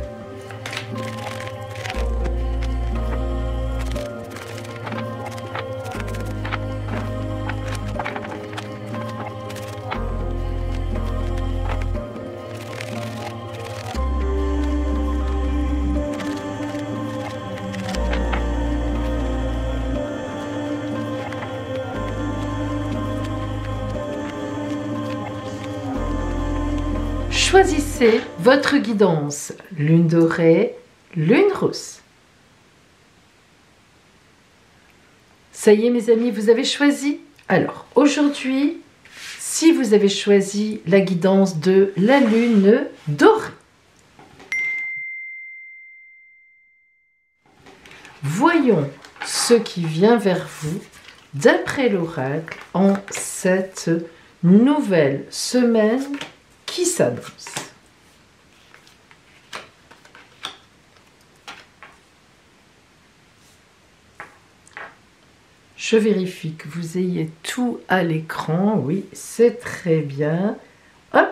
Choisissez votre guidance, lune dorée, lune rousse. Ça y est mes amis, vous avez choisi? Alors aujourd'hui, si vous avez choisi la guidance de la lune dorée, voyons ce qui vient vers vous d'après l'oracle en cette nouvelle semaine qui s'annonce. Je vérifie que vous ayez tout à l'écran. Oui, c'est très bien. Hop,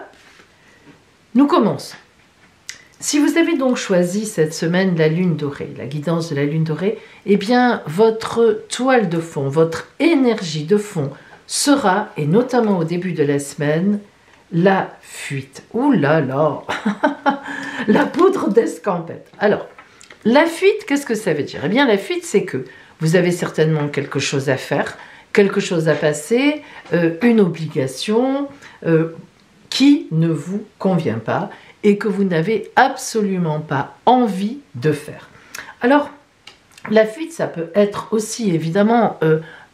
nous commençons. Si vous avez donc choisi cette semaine la lune dorée, la guidance de la lune dorée, eh bien votre toile de fond, votre énergie de fond sera, et notamment au début de la semaine, la fuite. Ouh là là, la poudre d'escampette. Alors, la fuite, qu'est-ce que ça veut dire? Eh bien, la fuite, c'est que vous avez certainement quelque chose à faire, quelque chose à passer, une obligation qui ne vous convient pas et que vous n'avez absolument pas envie de faire. Alors, la fuite, ça peut être aussi évidemment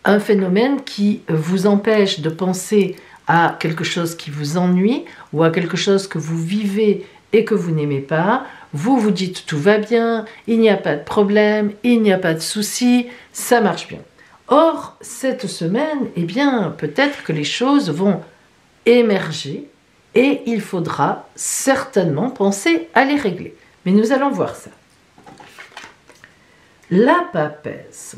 un phénomène qui vous empêche de penser à quelque chose qui vous ennuie ou à quelque chose que vous vivez et que vous n'aimez pas. Vous vous dites tout va bien, il n'y a pas de problème, il n'y a pas de souci, ça marche bien. Or, cette semaine, eh bien, peut-être que les choses vont émerger et il faudra certainement penser à les régler. Mais nous allons voir ça. La papesse.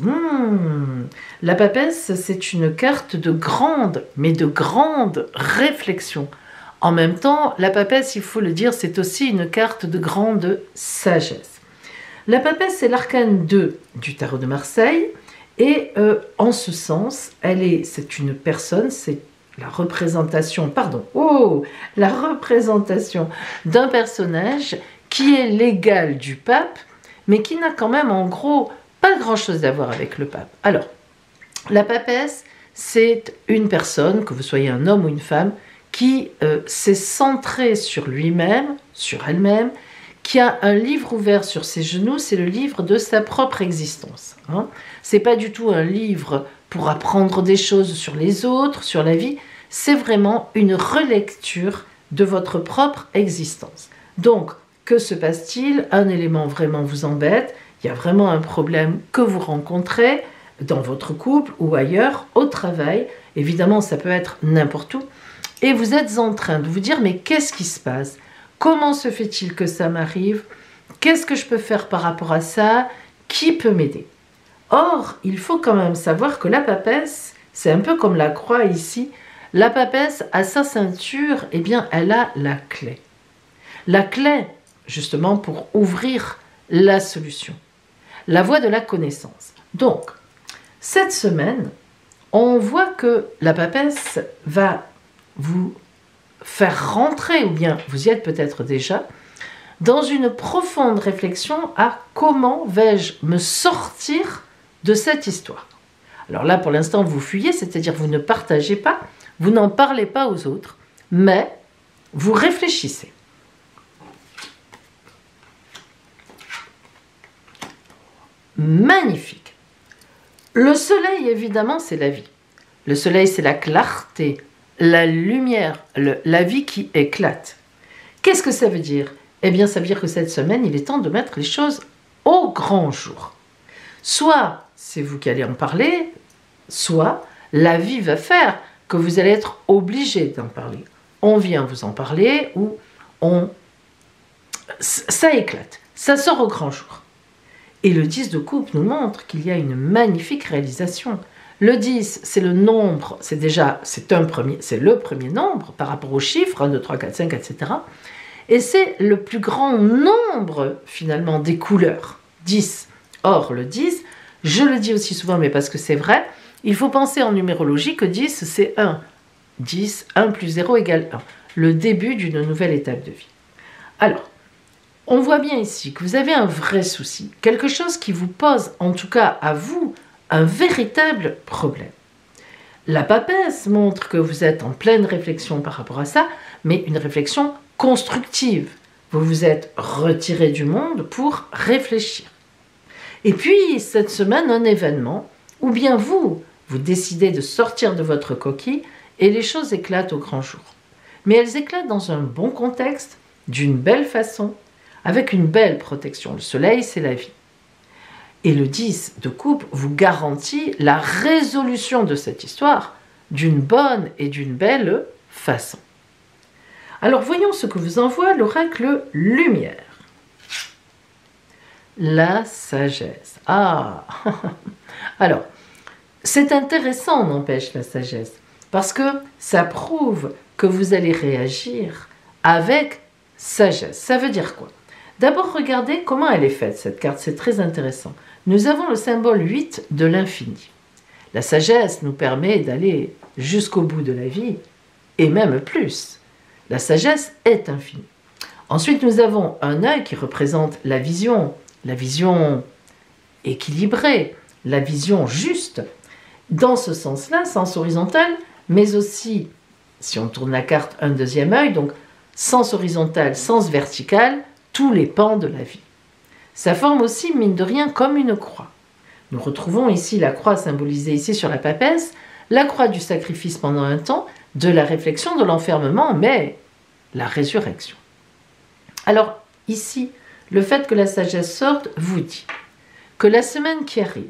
La papesse, c'est une carte de grande, mais de grande réflexion. En même temps, la papesse, il faut le dire, c'est aussi une carte de grande sagesse. La papesse, c'est l'arcane 2 du tarot de Marseille. Et en ce sens, c'est une personne, c'est la représentation, la représentation d'un personnage qui est l'égal du pape, mais qui n'a quand même en gros pas grand-chose à voir avec le pape. Alors, la papesse, c'est une personne, que vous soyez un homme ou une femme, qui s'est centrée sur lui-même, sur elle-même, qui a un livre ouvert sur ses genoux, c'est le livre de sa propre existence. Hein. C'est pas du tout un livre pour apprendre des choses sur les autres, sur la vie, c'est vraiment une relecture de votre propre existence. Donc, que se passe-t-il? Un élément vraiment vous embête, il y a vraiment un problème que vous rencontrez dans votre couple ou ailleurs, au travail, évidemment ça peut être n'importe où, et vous êtes en train de vous dire mais qu'est-ce qui se passe? Comment se fait-il que ça m'arrive? Qu'est-ce que je peux faire par rapport à ça? Qui peut m'aider? Or, il faut quand même savoir que la papesse, c'est un peu comme la croix ici, la papesse, à sa ceinture, eh bien, elle a la clé. La clé, justement, pour ouvrir la solution. La voie de la connaissance. Donc, Cette semaine, on voit que la papesse va vous faire rentrer, ou bien vous y êtes peut-être déjà, dans une profonde réflexion à comment vais-je me sortir de cette histoire. Alors là, pour l'instant, vous fuyez, c'est-à-dire vous ne partagez pas, vous n'en parlez pas aux autres, mais vous réfléchissez. Magnifique. Le soleil, évidemment, c'est la vie. Le soleil, c'est la clarté, la lumière, la vie qui éclate. Qu'est-ce que ça veut dire? Eh bien, ça veut dire que cette semaine, il est temps de mettre les choses au grand jour. Soit c'est vous qui allez en parler, soit la vie va faire que vous allez être obligé d'en parler. On vient vous en parler ou ça éclate, ça sort au grand jour. Et le 10 de coupe nous montre qu'il y a une magnifique réalisation. Le 10, c'est le nombre, c'est le premier nombre par rapport aux chiffres, 1, 2, 3, 4, 5, etc. Et c'est le plus grand nombre, finalement, des couleurs. 10. Or, le 10, je le dis aussi souvent, mais parce que c'est vrai, il faut penser en numérologie que 10, c'est 1. 10, 1 plus 0 égale 1. Le début d'une nouvelle étape de vie. Alors, on voit bien ici que vous avez un vrai souci, quelque chose qui vous pose, en tout cas à vous, un véritable problème. La papesse montre que vous êtes en pleine réflexion par rapport à ça, mais une réflexion constructive. Vous vous êtes retiré du monde pour réfléchir. Et puis, cette semaine, un événement, ou bien vous décidez de sortir de votre coquille et les choses éclatent au grand jour. Mais elles éclatent dans un bon contexte, d'une belle façon, avec une belle protection. Le soleil, c'est la vie. Et le 10 de coupe vous garantit la résolution de cette histoire d'une bonne et d'une belle façon. Alors voyons ce que vous envoie l'oracle lumière. La sagesse. Ah. Alors, c'est intéressant, n'empêche, la sagesse, parce que ça prouve que vous allez réagir avec sagesse. Ça veut dire quoi? D'abord, regardez comment elle est faite, cette carte, c'est très intéressant. Nous avons le symbole 8 de l'infini. La sagesse nous permet d'aller jusqu'au bout de la vie, et même plus. La sagesse est infinie. Ensuite, nous avons un œil qui représente la vision équilibrée, la vision juste. Dans ce sens-là, sens horizontal, mais aussi, si on tourne la carte, un deuxième œil, donc sens horizontal, sens vertical, tous les pans de la vie. Ça forme aussi, mine de rien, comme une croix. Nous retrouvons ici la croix symbolisée ici sur la papesse, la croix du sacrifice pendant un temps, de la réflexion, de l'enfermement, mais la résurrection. Alors, ici, le fait que la sagesse sorte vous dit que la semaine qui arrive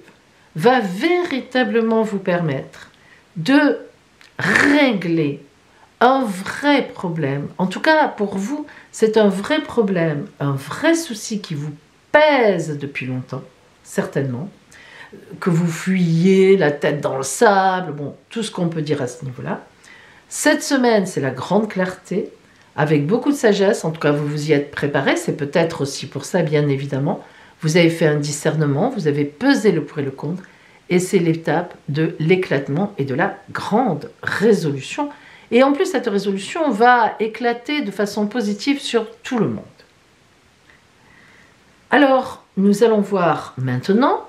va véritablement vous permettre de régler un vrai problème. En tout cas, pour vous, c'est un vrai problème, un vrai souci qui vous pèse depuis longtemps, certainement, que vous fuyiez la tête dans le sable, bon, tout ce qu'on peut dire à ce niveau-là. Cette semaine, c'est la grande clarté, avec beaucoup de sagesse, en tout cas vous vous y êtes préparé, c'est peut-être aussi pour ça, bien évidemment. Vous avez fait un discernement, vous avez pesé le pour et le contre, et c'est l'étape de l'éclatement et de la grande résolution. Et en plus, cette résolution va éclater de façon positive sur tout le monde. Alors, nous allons voir maintenant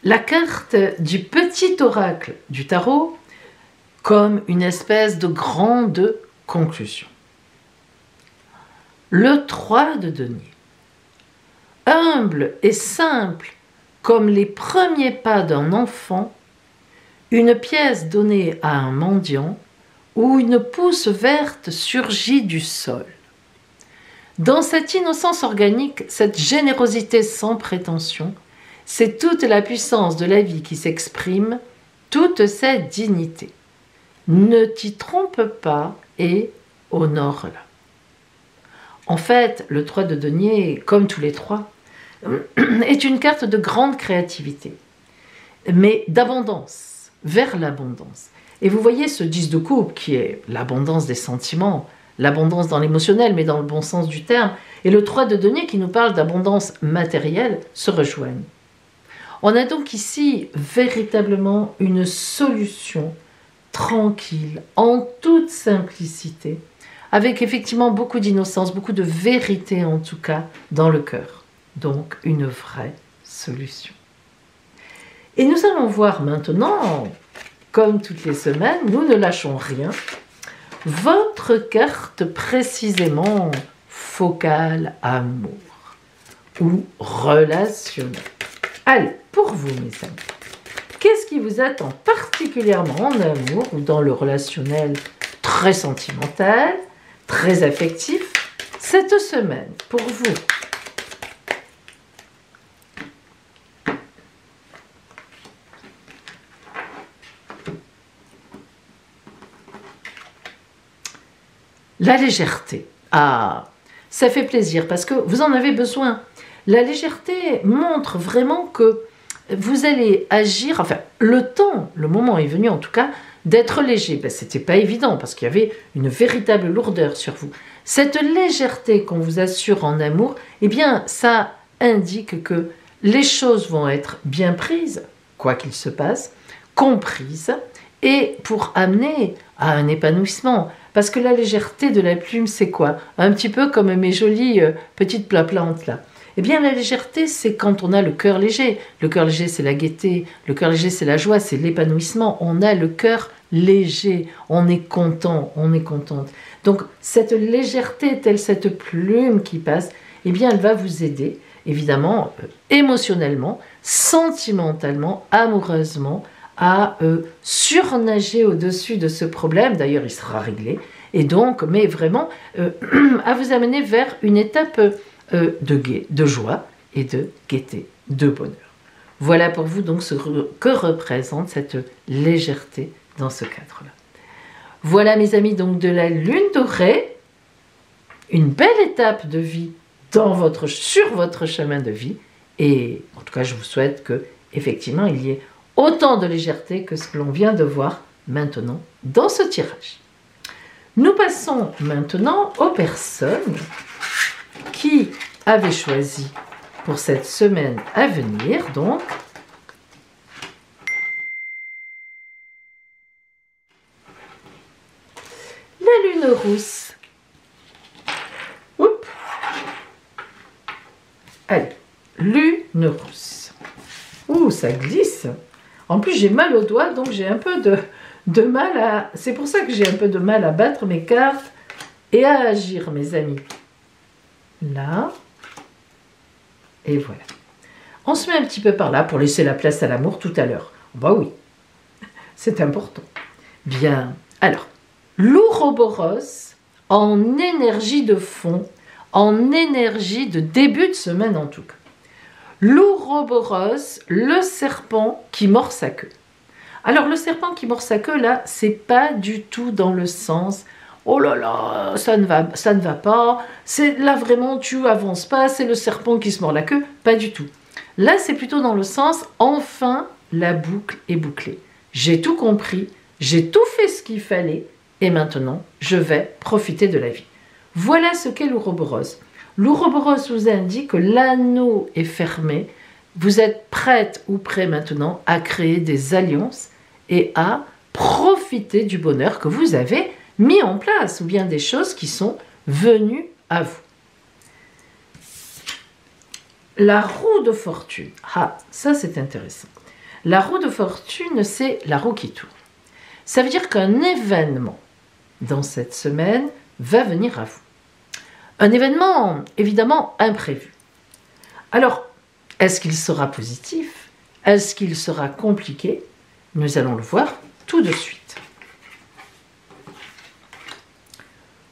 la carte du petit oracle du tarot comme une espèce de grande conclusion. Le 3 de denier. Humble et simple comme les premiers pas d'un enfant, une pièce donnée à un mendiant où une pousse verte surgit du sol. Dans cette innocence organique, cette générosité sans prétention, c'est toute la puissance de la vie qui s'exprime, toute sa dignité. Ne t'y trompe pas et honore-la. En fait, le 3 de denier, comme tous les 3, est une carte de grande créativité, mais d'abondance, vers l'abondance. Et vous voyez ce 10 de coupe qui est l'abondance des sentiments, l'abondance dans l'émotionnel, mais dans le bon sens du terme, et le 3 de denier qui nous parle d'abondance matérielle se rejoignent. On a donc ici véritablement une solution tranquille, en toute simplicité, avec effectivement beaucoup d'innocence, beaucoup de vérité en tout cas dans le cœur. Donc une vraie solution. Et nous allons voir maintenant, comme toutes les semaines, nous ne lâchons rien, votre carte précisément focale amour ou relationnel. Allez, pour vous mes amis, qu'est-ce qui vous attend particulièrement en amour ou dans le relationnel très sentimental, très affectif, cette semaine pour vous? La légèreté. Ah, ça fait plaisir parce que vous en avez besoin. La légèreté montre vraiment que vous allez agir, enfin le temps, le moment est venu en tout cas, d'être léger. Ben, ce n'était pas évident parce qu'il y avait une véritable lourdeur sur vous. Cette légèreté qu'on vous assure en amour, eh bien ça indique que les choses vont être bien prises, quoi qu'il se passe, comprises, et pour amener à un épanouissement. Parce que la légèreté de la plume, c'est quoi? Un petit peu comme mes jolies petites plantes là. Eh bien, la légèreté, c'est quand on a le cœur léger. Le cœur léger, c'est la gaieté. Le cœur léger, c'est la joie, c'est l'épanouissement. On a le cœur léger. On est content, on est contente. Donc, cette légèreté, telle cette plume qui passe, eh bien, elle va vous aider, évidemment, émotionnellement, sentimentalement, amoureusement, à surnager au-dessus de ce problème. D'ailleurs, il sera réglé. Et donc, mais vraiment, à vous amener vers une étape de joie et de gaieté, de bonheur. Voilà pour vous donc ce que représente cette légèreté dans ce cadre-là. Voilà mes amis donc de la lune dorée, une belle étape de vie sur votre chemin de vie, et en tout cas je vous souhaite que effectivement il y ait autant de légèreté que ce que l'on vient de voir maintenant dans ce tirage. Nous passons maintenant aux personnes qui avaient choisi pour cette semaine à venir, donc, la lune rousse. Oups. Allez, lune rousse. Ouh, ça glisse. En plus, j'ai mal aux doigts, donc j'ai un peu de mal à... C'est pour ça que j'ai un peu de mal à battre mes cartes et à agir, mes amis. Là. Et voilà. On se met un petit peu par là pour laisser la place à l'amour tout à l'heure. Bah oui, c'est important. Bien. Alors, l'Ouroboros en énergie de fond, en énergie de début de semaine en tout cas. L'Ouroboros, le serpent qui mord sa queue. Alors, le serpent qui mord sa queue, là, c'est pas du tout dans le sens « Oh là là, ça ne va pas, là vraiment tu avances pas, c'est le serpent qui se mord la queue. » Pas du tout. Là, c'est plutôt dans le sens « Enfin, la boucle est bouclée. J'ai tout compris, j'ai tout fait ce qu'il fallait, et maintenant, je vais profiter de la vie. » Voilà ce qu'est l'Ouroboros. L'Ouroboros vous indique que l'anneau est fermé, vous êtes prête ou prêt maintenant à créer des alliances et à profiter du bonheur que vous avez mis en place, ou bien des choses qui sont venues à vous. La roue de fortune. Ah, ça c'est intéressant. La roue de fortune, c'est la roue qui tourne. Ça veut dire qu'un événement dans cette semaine va venir à vous. Un événement évidemment imprévu. Alors, est-ce qu'il sera positif? Est-ce qu'il sera compliqué? Nous allons le voir tout de suite.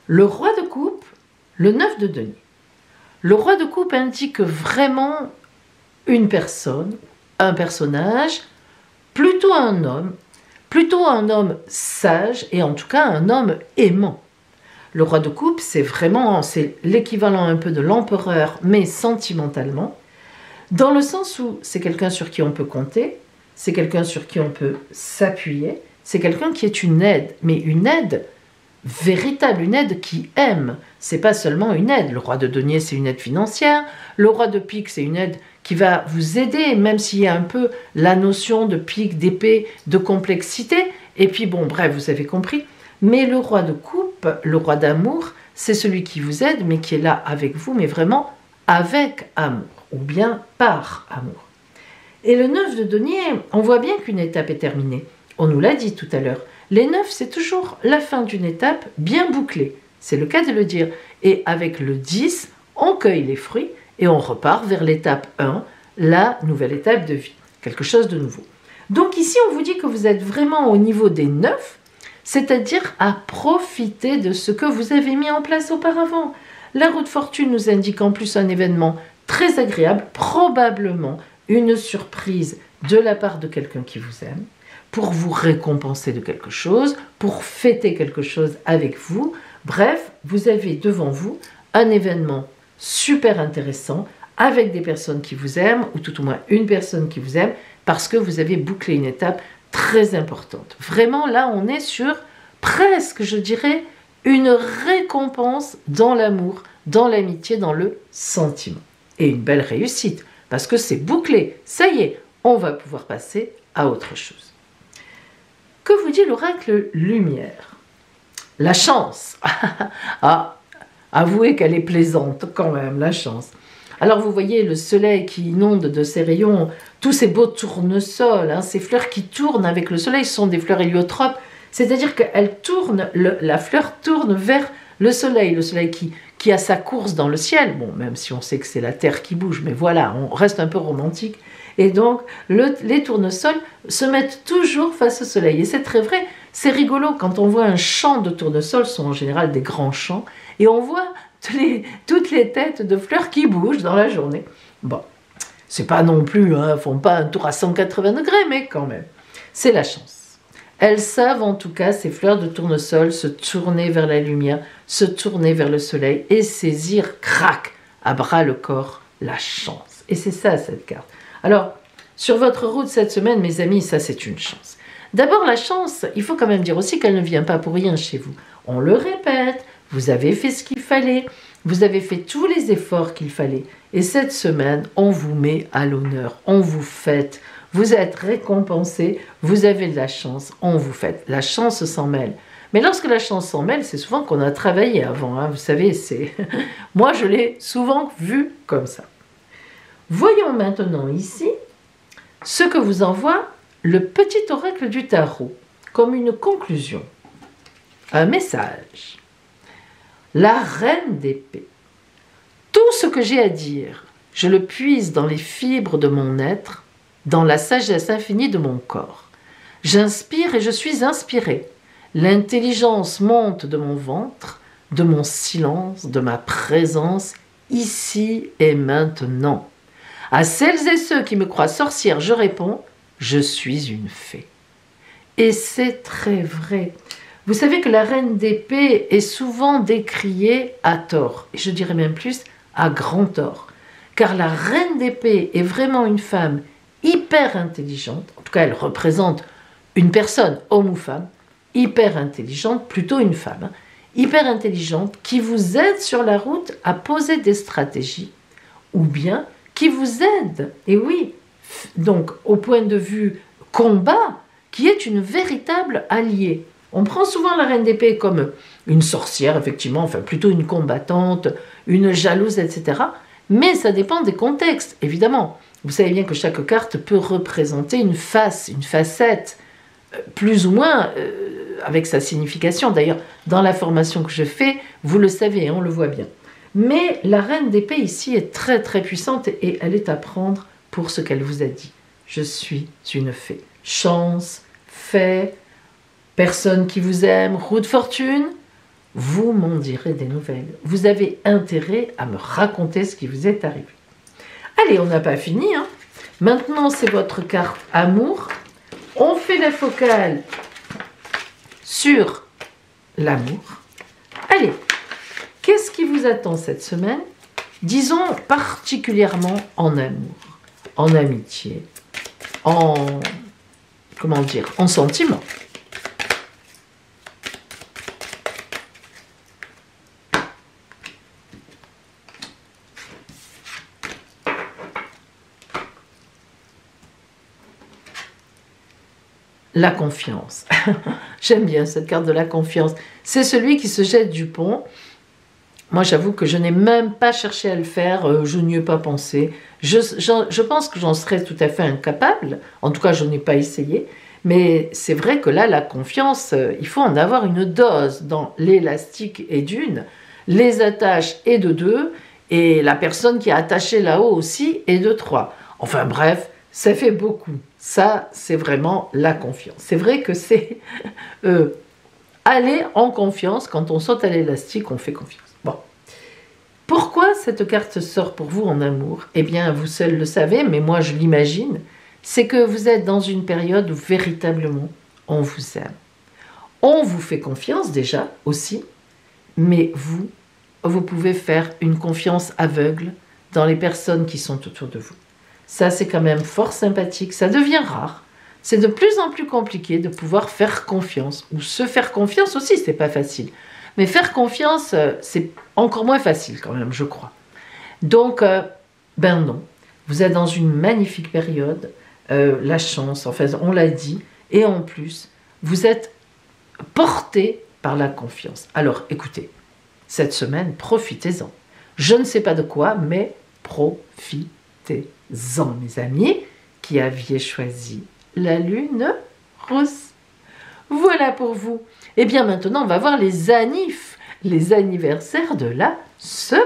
Le roi de coupe, le 9 de denier. Le roi de coupe indique vraiment une personne, un personnage, plutôt un homme sage et en tout cas un homme aimant. Le roi de coupe, c'est l'équivalent un peu de l'empereur, mais sentimentalement, dans le sens où c'est quelqu'un sur qui on peut compter, c'est quelqu'un sur qui on peut s'appuyer, c'est quelqu'un qui est une aide, mais une aide véritable, une aide qui aime. C'est pas seulement une aide. Le roi de denier, c'est une aide financière. Le roi de pique, c'est une aide qui va vous aider, même s'il y a un peu la notion de pique, d'épée, de complexité. Et puis bon, bref, vous avez compris. Mais le roi de coupe, le roi d'amour, c'est celui qui vous aide, mais qui est là avec vous, mais vraiment avec amour, ou bien par amour. Et le 9 de denier, on voit bien qu'une étape est terminée. On nous l'a dit tout à l'heure. Les 9, c'est toujours la fin d'une étape bien bouclée. C'est le cas de le dire. Et avec le 10, on cueille les fruits et on repart vers l'étape 1, la nouvelle étape de vie. Quelque chose de nouveau. Donc ici, on vous dit que vous êtes vraiment au niveau des 9, c'est-à-dire à profiter de ce que vous avez mis en place auparavant. La roue de fortune nous indique en plus un événement très agréable, probablement une surprise de la part de quelqu'un qui vous aime, pour vous récompenser de quelque chose, pour fêter quelque chose avec vous. Bref, vous avez devant vous un événement super intéressant avec des personnes qui vous aiment, ou tout au moins une personne qui vous aime, parce que vous avez bouclé une étape très importante. Vraiment, là, on est sur presque, je dirais, une récompense dans l'amour, dans l'amitié, dans le sentiment. Et une belle réussite, parce que c'est bouclé. Ça y est, on va pouvoir passer à autre chose. Que vous dit l'oracle lumière? La chance. Ah, avouez qu'elle est plaisante quand même, la chance. Alors vous voyez le soleil qui inonde de ses rayons tous ces beaux tournesols, hein, ces fleurs qui tournent avec le soleil, ce sont des fleurs héliotropes, c'est-à-dire qu'elles tournent, la fleur tourne vers le soleil qui a sa course dans le ciel, bon, même si on sait que c'est la terre qui bouge, mais voilà, on reste un peu romantique. Et donc, les tournesols se mettent toujours face au soleil. Et c'est très vrai, c'est rigolo, quand on voit un champ de tournesols, ce sont en général des grands champs, et on voit toutes les têtes de fleurs qui bougent dans la journée. Bon, c'est pas non plus, hein, font pas un tour à 180 degrés, mais quand même, c'est la chance. Elles savent en tout cas, ces fleurs de tournesol, se tourner vers la lumière, se tourner vers le soleil et saisir, crac, à bras le corps, la chance. Et c'est ça, cette carte. Alors, sur votre route cette semaine, mes amis, ça c'est une chance. D'abord, la chance, il faut quand même dire aussi qu'elle ne vient pas pour rien chez vous. On le répète, vous avez fait ce qu'il fallait, vous avez fait tous les efforts qu'il fallait. Et cette semaine, on vous met à l'honneur, on vous fête. Vous êtes récompensé, vous avez de la chance, on vous fête. La chance s'en mêle. Mais lorsque la chance s'en mêle, c'est souvent qu'on a travaillé avant. Hein. Vous savez, c'est moi je l'ai souvent vu comme ça. Voyons maintenant ici ce que vous envoie le petit oracle du tarot, comme une conclusion, un message. La reine d'épée. Tout ce que j'ai à dire, je le puise dans les fibres de mon être, dans la sagesse infinie de mon corps. J'inspire et je suis inspiré. L'intelligence monte de mon ventre, de mon silence, de ma présence, ici et maintenant. À celles et ceux qui me croient sorcière, je réponds, je suis une fée. Et c'est très vrai. Vous savez que la reine d'épée est souvent décriée à tort, et je dirais même plus, à grand tort. Car la reine d'épée est vraiment une femme hyper intelligente, en tout cas elle représente une personne, homme ou femme, hyper intelligente, plutôt une femme, hein, hyper intelligente, qui vous aide sur la route à poser des stratégies, ou bien qui vous aide, et oui, donc au point de vue combat, qui est une véritable alliée. On prend souvent la reine d'épée comme une sorcière, effectivement, enfin plutôt une combattante, une jalouse, etc. Mais ça dépend des contextes, évidemment. Vous savez bien que chaque carte peut représenter une face, une facette, plus ou moins avec sa signification. D'ailleurs, dans la formation que je fais, vous le savez, on le voit bien. Mais la reine d'épée ici est très très puissante et elle est à prendre pour ce qu'elle vous a dit. Je suis une fée. Chance, fée, personne qui vous aime, roue de fortune, vous m'en direz des nouvelles. Vous avez intérêt à me raconter ce qui vous est arrivé. Allez, on n'a pas fini. Hein. Maintenant, c'est votre carte amour. On fait la focale sur l'amour. Allez, qu'est-ce qui vous attend cette semaine? Disons particulièrement en amour, en amitié, en, comment dire, en sentiment. la confiance. J'aime bien cette carte de la confiance. C'est celui qui se jette du pont. Moi, j'avoue que je n'ai même pas cherché à le faire, je n'y ai pas pensé. Je pense que j'en serais tout à fait incapable. En tout cas, je n'ai pas essayé. Mais c'est vrai que là, la confiance, il faut en avoir une dose. Dans l'élastique est d'une, les attaches est de 2, et la personne qui est attachée là-haut aussi est de 3. Enfin bref, ça fait beaucoup. Ça, c'est vraiment la confiance. C'est vrai que c'est aller en confiance. Quand on saute à l'élastique, on fait confiance. Bon. Pourquoi cette carte sort pour vous en amour? Eh bien, vous seul le savez, mais moi je l'imagine. C'est que vous êtes dans une période où véritablement on vous aime. On vous fait confiance déjà aussi, mais vous pouvez faire une confiance aveugle dans les personnes qui sont autour de vous. Ça, c'est quand même fort sympathique. Ça devient rare. C'est de plus en plus compliqué de pouvoir faire confiance. Ou se faire confiance aussi, c'est pas facile. Mais faire confiance, c'est encore moins facile quand même, je crois. Donc, ben non. Vous êtes dans une magnifique période. La chance, enfin, on l'a dit. Et en plus, vous êtes porté par la confiance. Alors, écoutez, cette semaine, profitez-en. Je ne sais pas de quoi, mais profitez-en, mes amis, qui aviez choisi la lune rose. Voilà pour vous. Et bien maintenant, on va voir les anniversaires, les anniversaires de la semaine.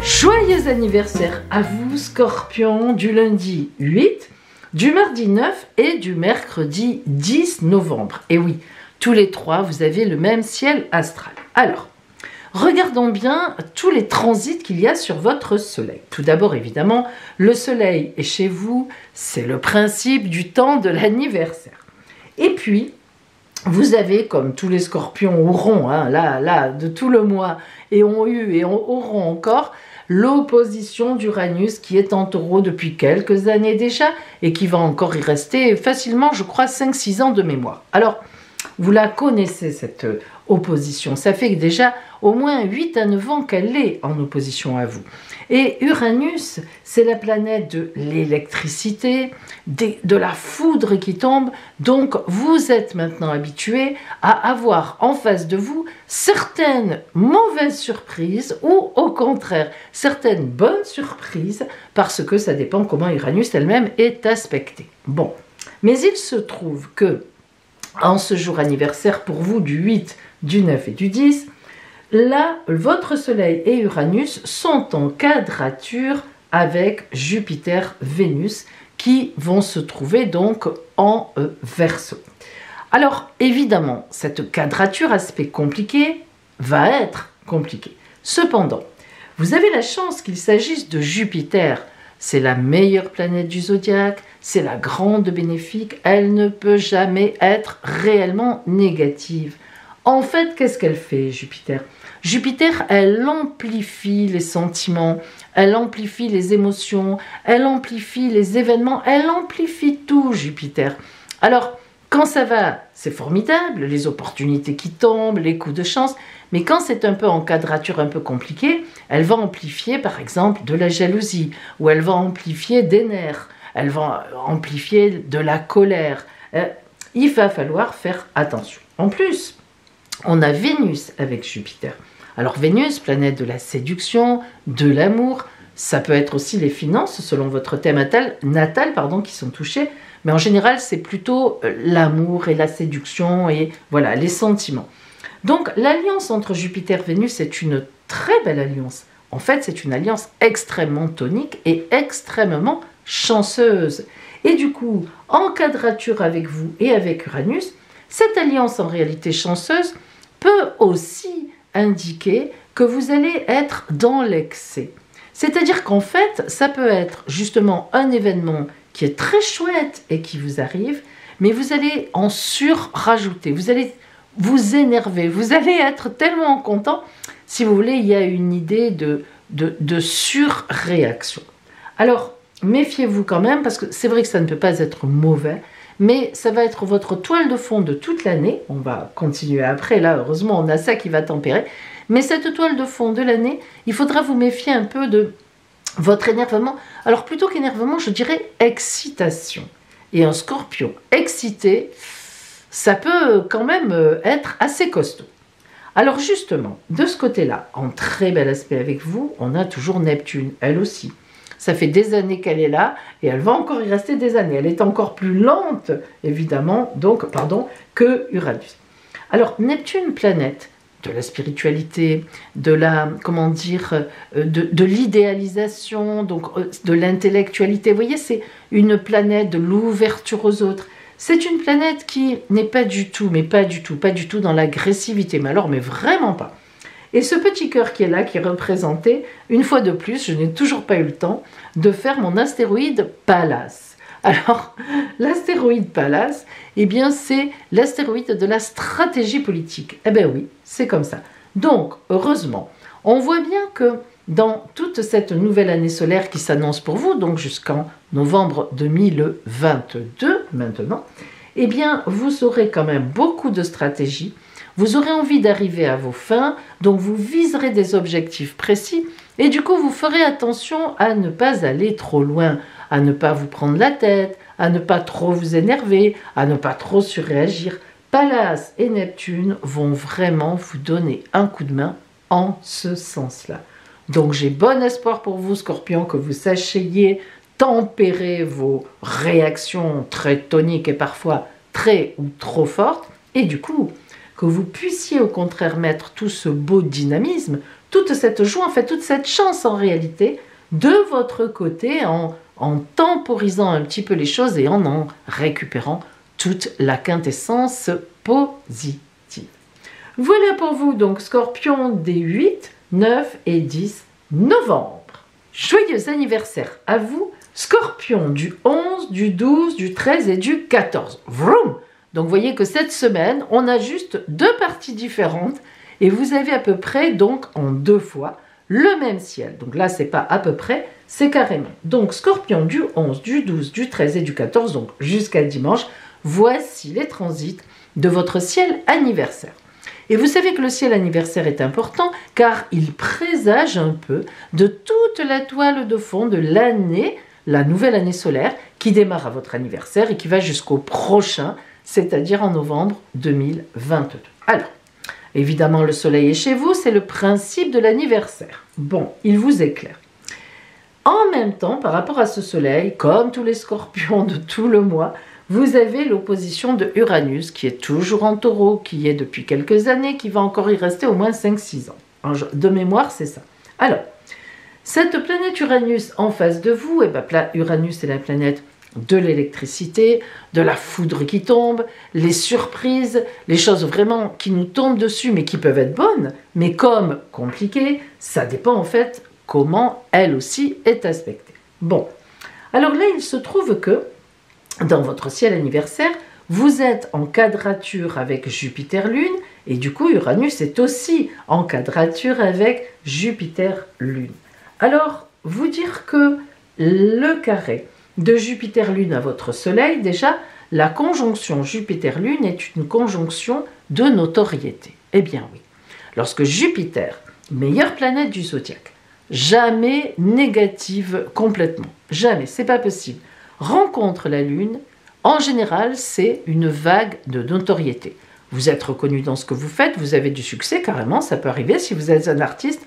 Joyeux anniversaire à vous, Scorpion, du lundi 8, du mardi 9 et du mercredi 10 novembre. Et oui, tous les trois, vous avez le même ciel astral. Alors, regardons bien tous les transits qu'il y a sur votre soleil. Tout d'abord, évidemment, le soleil est chez vous, c'est le principe du temps de l'anniversaire. Et puis, vous avez, comme tous les scorpions auront, là, de tout le mois, et ont eu et auront encore, l'opposition d'Uranus qui est en taureau depuis quelques années déjà, et qui va encore y rester facilement, je crois, 5-6 ans de mémoire. Alors, vous la connaissez, cette opposition. Ça fait déjà au moins 8 à 9 ans qu'elle est en opposition à vous. Et Uranus, c'est la planète de l'électricité, de la foudre qui tombe. Donc, vous êtes maintenant habitué à avoir en face de vous certaines mauvaises surprises ou au contraire, certaines bonnes surprises parce que ça dépend comment Uranus elle-même est aspectée. Bon, mais il se trouve que en ce jour anniversaire pour vous du 8, du 9 et du 10, là, votre Soleil et Uranus sont en quadrature avec Jupiter, Vénus, qui vont se trouver donc en Verseau. Alors, évidemment, cette quadrature, aspect compliqué, va être compliquée. Cependant, vous avez la chance qu'il s'agisse de Jupiter. C'est la meilleure planète du zodiaque, c'est la grande bénéfique, elle ne peut jamais être réellement négative. En fait, qu'est-ce qu'elle fait, Jupiter? Jupiter, elle amplifie les sentiments, elle amplifie les émotions, elle amplifie les événements, elle amplifie tout, Jupiter. Alors, quand ça va, c'est formidable, les opportunités qui tombent, les coups de chance, mais quand c'est un peu en quadrature un peu compliquée, elle va amplifier par exemple de la jalousie, ou elle va amplifier des nerfs, elle va amplifier de la colère. Il va falloir faire attention. En plus, on a Vénus avec Jupiter. Alors Vénus, planète de la séduction, de l'amour, ça peut être aussi les finances selon votre thème natal qui sont touchés, mais en général c'est plutôt l'amour et la séduction et voilà les sentiments. Donc l'alliance entre Jupiter et Vénus est une très belle alliance. En fait, c'est une alliance extrêmement tonique et extrêmement chanceuse. Et du coup, en quadrature avec vous et avec Uranus, cette alliance en réalité chanceuse peut aussi indiquer que vous allez être dans l'excès. C'est-à-dire qu'en fait, ça peut être justement un événement qui est très chouette et qui vous arrive, mais vous allez en surrajouter, vous allez vous énerver, vous allez être tellement content. Si vous voulez, il y a une idée de surréaction. Alors, méfiez-vous quand même, parce que c'est vrai que ça ne peut pas être mauvais, mais ça va être votre toile de fond de toute l'année. On va continuer après, là, heureusement, on a ça qui va tempérer. Mais cette toile de fond de l'année, il faudra vous méfier un peu de votre énervement, alors plutôt qu'énervement, je dirais excitation. Et un Scorpion excité, ça peut quand même être assez costaud. Alors justement, de ce côté-là, en très bel aspect avec vous, on a toujours Neptune, elle aussi. Ça fait des années qu'elle est là, et elle va encore y rester des années. Elle est encore plus lente, évidemment, que Uranus. Alors, Neptune, planète de la spiritualité, de la, de l'idéalisation, donc de l'intellectualité. Vous voyez, c'est une planète de l'ouverture aux autres. C'est une planète qui n'est pas du tout dans l'agressivité, mais vraiment pas. Et ce petit cœur qui est là, qui est représenté, une fois de plus, je n'ai toujours pas eu le temps de faire mon astéroïde Pallas. Alors, l'astéroïde Pallas, eh bien, c'est l'astéroïde de la stratégie politique. Eh bien oui, c'est comme ça. Donc, heureusement, on voit bien que dans toute cette nouvelle année solaire qui s'annonce pour vous, donc jusqu'en novembre 2022 maintenant, eh bien, vous aurez quand même beaucoup de stratégies. Vous aurez envie d'arriver à vos fins, donc vous viserez des objectifs précis et du coup vous ferez attention à ne pas aller trop loin, à ne pas vous prendre la tête, à ne pas trop vous énerver, à ne pas trop surréagir. Pallas et Neptune vont vraiment vous donner un coup de main en ce sens-là. Donc j'ai bon espoir pour vous, Scorpion, que vous sachiez tempérer vos réactions très toniques et parfois très ou trop fortes et du coup que vous puissiez au contraire mettre tout ce beau dynamisme, toute cette joie, en fait toute cette chance en réalité, de votre côté en temporisant un petit peu les choses et en récupérant toute la quintessence positive. Voilà pour vous donc Scorpion des 8, 9 et 10 novembre. Joyeux anniversaire à vous, Scorpion du 11, du 12, du 13 et du 14. Vroom! Donc vous voyez que cette semaine, on a juste deux parties différentes et vous avez à peu près, donc en 2 fois, le même ciel. Donc là, c'est pas à peu près, c'est carrément. Donc Scorpion du 11, du 12, du 13 et du 14, donc jusqu'à dimanche, voici les transits de votre ciel anniversaire. Et vous savez que le ciel anniversaire est important car il présage un peu de toute la toile de fond de l'année, la nouvelle année solaire, qui démarre à votre anniversaire et qui va jusqu'au prochain, c'est-à-dire en novembre 2022. Alors, évidemment, le soleil est chez vous, c'est le principe de l'anniversaire. Bon, il vous éclaire. En même temps, par rapport à ce soleil, comme tous les scorpions de tout le mois, vous avez l'opposition de Uranus, qui est toujours en taureau, qui y est depuis quelques années, qui va encore y rester au moins 5-6 ans. De mémoire, c'est ça. Alors, cette planète Uranus en face de vous, et bien, Uranus est la planète de l'électricité, de la foudre qui tombe, les surprises, les choses vraiment qui nous tombent dessus mais qui peuvent être bonnes, mais comme compliquées, ça dépend en fait comment elle aussi est aspectée. Bon, alors là il se trouve que dans votre ciel anniversaire, vous êtes en quadrature avec Jupiter-Lune et du coup Uranus est aussi en quadrature avec Jupiter-Lune. Alors, vous dire que le carré de Jupiter-Lune à votre soleil, déjà, la conjonction Jupiter-Lune est une conjonction de notoriété. Eh bien oui, lorsque Jupiter, meilleure planète du zodiaque, jamais négative complètement, jamais, c'est pas possible, rencontre la Lune, en général, c'est une vague de notoriété. Vous êtes reconnu dans ce que vous faites, vous avez du succès, carrément, ça peut arriver. Si vous êtes un artiste,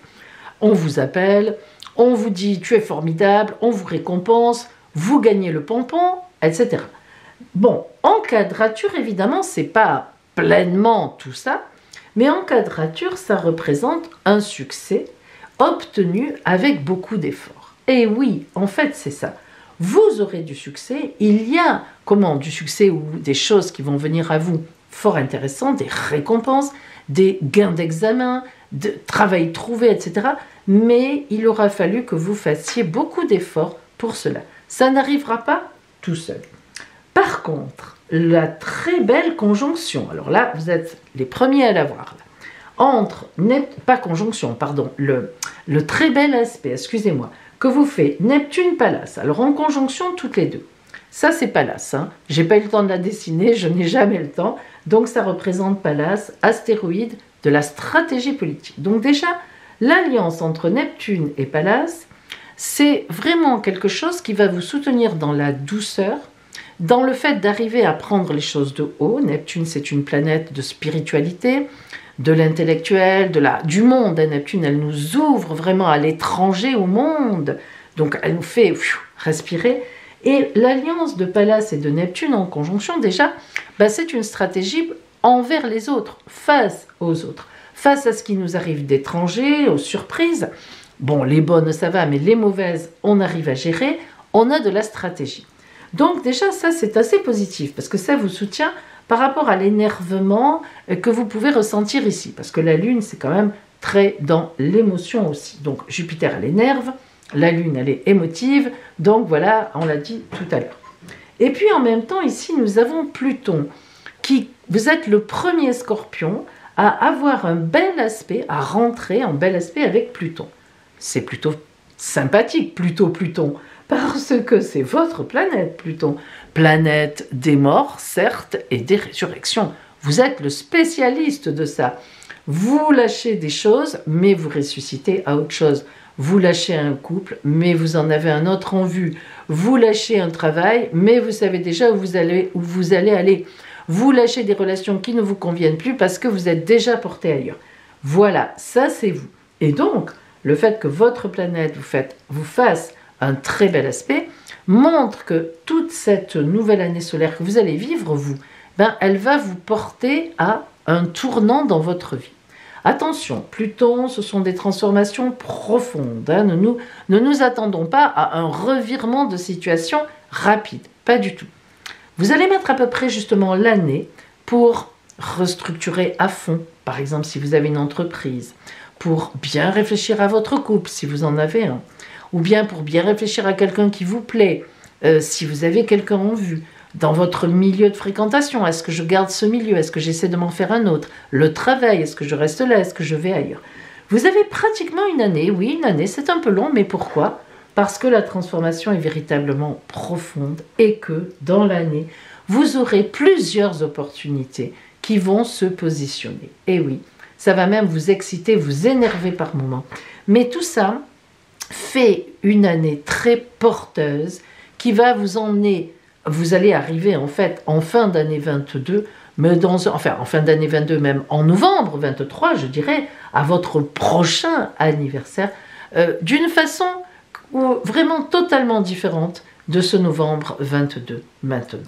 on vous appelle, on vous dit « tu es formidable », on vous récompense, vous gagnez le pompon, etc. Bon, en quadrature, évidemment, c'est pas pleinement tout ça, mais en quadrature, ça représente un succès obtenu avec beaucoup d'efforts. Et oui, en fait, c'est ça. Vous aurez du succès, il y a du succès ou des choses qui vont venir à vous fort intéressantes, des récompenses, des gains d'examen, de travail trouvé, etc. Mais il aura fallu que vous fassiez beaucoup d'efforts pour cela. Ça n'arrivera pas tout seul. Par contre, la très belle conjonction, alors là, vous êtes les premiers à l'avoir, le très bel aspect, excusez-moi, que vous fait Neptune-Pallas, alors en conjonction toutes les deux. Ça, c'est Pallas, hein. J'ai pas eu le temps de la dessiner, je n'ai jamais le temps, donc ça représente Pallas, astéroïde de la stratégie politique. Donc déjà, l'alliance entre Neptune et Pallas, c'est vraiment quelque chose qui va vous soutenir dans la douceur, dans le fait d'arriver à prendre les choses de haut. Neptune, c'est une planète de spiritualité, de l'intellectuel, du monde. Neptune, elle nous ouvre vraiment à l'étranger, au monde. Donc, elle nous fait respirer. Et l'alliance de Pallas et de Neptune en conjonction, déjà, c'est une stratégie envers les autres, face aux autres, face à ce qui nous arrive d'étrangers, aux surprises. Bon, les bonnes, ça va, mais les mauvaises, on arrive à gérer. On a de la stratégie. Donc déjà, ça, c'est assez positif, parce que ça vous soutient par rapport à l'énervement que vous pouvez ressentir ici. Parce que la Lune, c'est quand même très dans l'émotion aussi. Donc Jupiter, elle énerve, la Lune, elle est émotive. Donc voilà, on l'a dit tout à l'heure. Et puis en même temps, ici, nous avons Pluton, vous êtes le premier Scorpion à avoir un bel aspect, à rentrer en bel aspect avec Pluton. C'est plutôt sympathique, Pluton, parce que c'est votre planète, Pluton. Planète des morts, certes, et des résurrections. Vous êtes le spécialiste de ça. Vous lâchez des choses, mais vous ressuscitez à autre chose. Vous lâchez un couple, mais vous en avez un autre en vue. Vous lâchez un travail, mais vous savez déjà où vous allez aller. Vous lâchez des relations qui ne vous conviennent plus parce que vous êtes déjà porté ailleurs. Voilà, ça c'est vous. Et donc, le fait que votre planète vous fasse un très bel aspect montre que toute cette nouvelle année solaire que vous allez vivre, elle va vous porter à un tournant dans votre vie. Attention, Pluton, ce sont des transformations profondes. Ne nous attendons pas à un revirement de situation rapide, pas du tout. Vous allez mettre à peu près justement l'année pour restructurer à fond, par exemple si vous avez une entreprise, pour bien réfléchir à votre couple si vous en avez un, ou bien pour bien réfléchir à quelqu'un qui vous plaît, si vous avez quelqu'un en vue, dans votre milieu de fréquentation, est-ce que je garde ce milieu, est-ce que j'essaie de m'en faire un autre, le travail, est-ce que je reste là, est-ce que je vais ailleurs. Vous avez pratiquement une année, oui une année, c'est un peu long, mais pourquoi ? Parce que la transformation est véritablement profonde et que dans l'année, vous aurez plusieurs opportunités qui vont se positionner. Et oui, ça va même vous exciter, vous énerver par moments. Mais tout ça fait une année très porteuse qui va vous emmener, vous allez arriver en fait en fin d'année 22, mais en fin d'année 22, même en novembre 23, je dirais, à votre prochain anniversaire, d'une façon vraiment totalement différente de ce novembre 22 maintenant.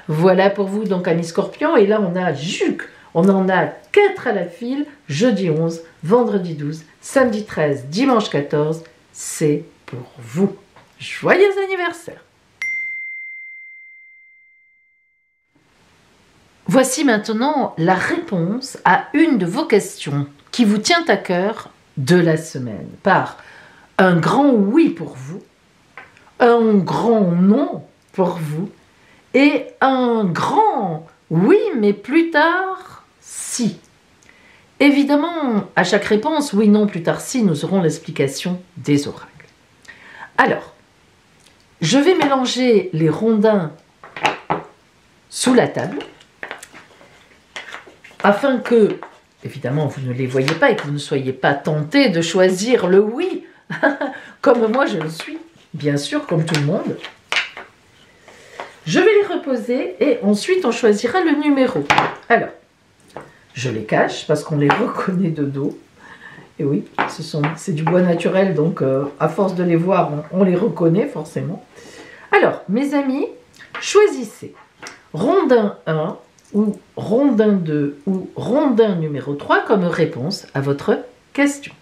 Voilà pour vous donc amis Scorpions, et là on a Juc, on en a 4 à la file, jeudi 11, vendredi 12, samedi 13, dimanche 14, c'est pour vous. Joyeux anniversaire! Voici maintenant la réponse à une de vos questions qui vous tient à cœur de la semaine, par un grand oui pour vous, un grand non pour vous, et un grand oui, mais plus tard, si. Évidemment, à chaque réponse, oui, non, plus tard, si, nous aurons l'explication des oracles. Alors, je vais mélanger les rondins sous la table, afin que, évidemment, vous ne les voyez pas et que vous ne soyez pas tentés de choisir le oui, comme moi je le suis, bien sûr, comme tout le monde. Je vais les reposer et ensuite on choisira le numéro. Alors, je les cache parce qu'on les reconnaît de dos. Et oui, c'est du bois naturel, donc à force de les voir, on les reconnaît forcément. Alors, mes amis, choisissez rondin 1 ou rondin 2 ou rondin numéro 3 comme réponse à votre question.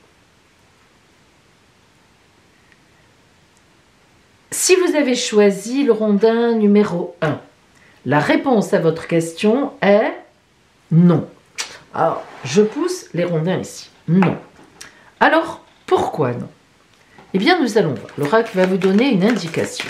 Si vous avez choisi le rondin numéro 1, la réponse à votre question est non. Alors, je pousse les rondins ici. Non. Alors, pourquoi non? Eh bien, nous allons voir. L'oracle va vous donner une indication.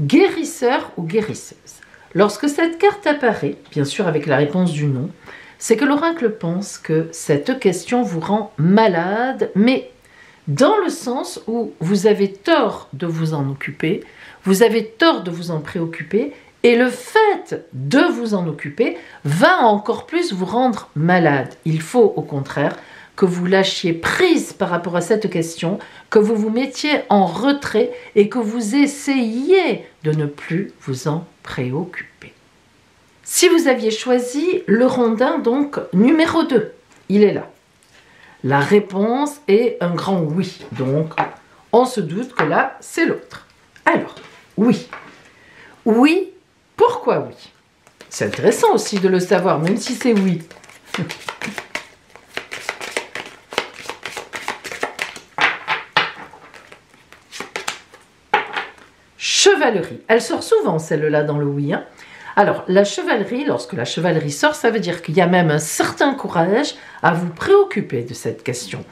Guérisseur ou guérisseuse. Lorsque cette carte apparaît, bien sûr avec la réponse du non, c'est que l'oracle pense que cette question vous rend malade, mais dans le sens où vous avez tort de vous en occuper, vous avez tort de vous en préoccuper, Et le fait de vous en occuper va encore plus vous rendre malade. Il faut au contraire que vous lâchiez prise par rapport à cette question, que vous vous mettiez en retrait et que vous essayiez de ne plus vous en préoccuper. Si vous aviez choisi le rondin, donc numéro 2, il est là. La réponse est un grand oui, donc on se doute que là, c'est l'autre. Alors, oui. Oui, pourquoi oui? C'est intéressant aussi de le savoir, même si c'est oui. Chevalerie. Elle sort souvent, celle-là, dans le oui. Alors, la chevalerie, lorsque la chevalerie sort, ça veut dire qu'il y a même un certain courage à vous préoccuper de cette question.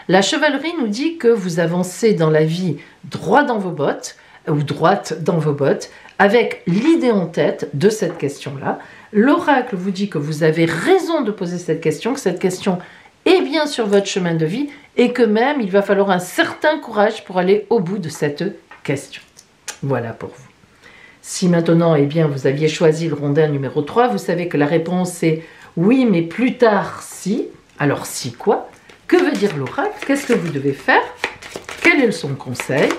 La chevalerie nous dit que vous avancez dans la vie droit dans vos bottes, ou droite dans vos bottes, avec l'idée en tête de cette question-là. L'oracle vous dit que vous avez raison de poser cette question, que cette question est bien sur votre chemin de vie, et que même il va falloir un certain courage pour aller au bout de cette question. Voilà pour vous. Si maintenant, eh bien, vous aviez choisi le rondin numéro 3, vous savez que la réponse est oui, mais plus tard, si. Alors, si quoi? Que veut dire l'oracle? Qu'est-ce que vous devez faire? Quel est son conseil?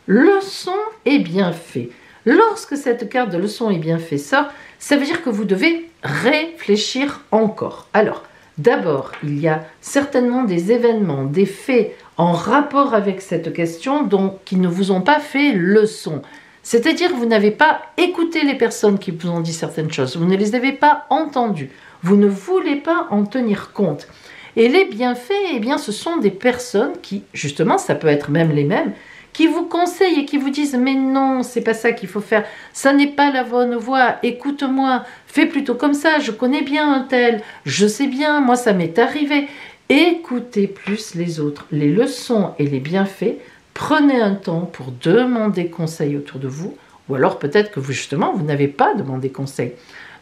Leçon et bienfait. Lorsque cette carte de leçon et bienfait sort, ça veut dire que vous devez réfléchir encore. Alors, d'abord, il y a certainement des événements, des faits en rapport avec cette question qui ne vous ont pas fait leçon. C'est-à-dire que vous n'avez pas écouté les personnes qui vous ont dit certaines choses, vous ne les avez pas entendues, vous ne voulez pas en tenir compte. Et les bienfaits, eh bien, ce sont des personnes qui, justement, ça peut être même les mêmes, qui vous conseillent et qui vous disent « mais non, c'est pas ça qu'il faut faire, ça n'est pas la bonne voie, écoute-moi, fais plutôt comme ça, je connais bien un tel, je sais bien, moi ça m'est arrivé ». Écoutez plus les autres, les leçons et les bienfaits, prenez un temps pour demander conseil autour de vous, ou alors peut-être que vous, justement, vous n'avez pas demandé conseil.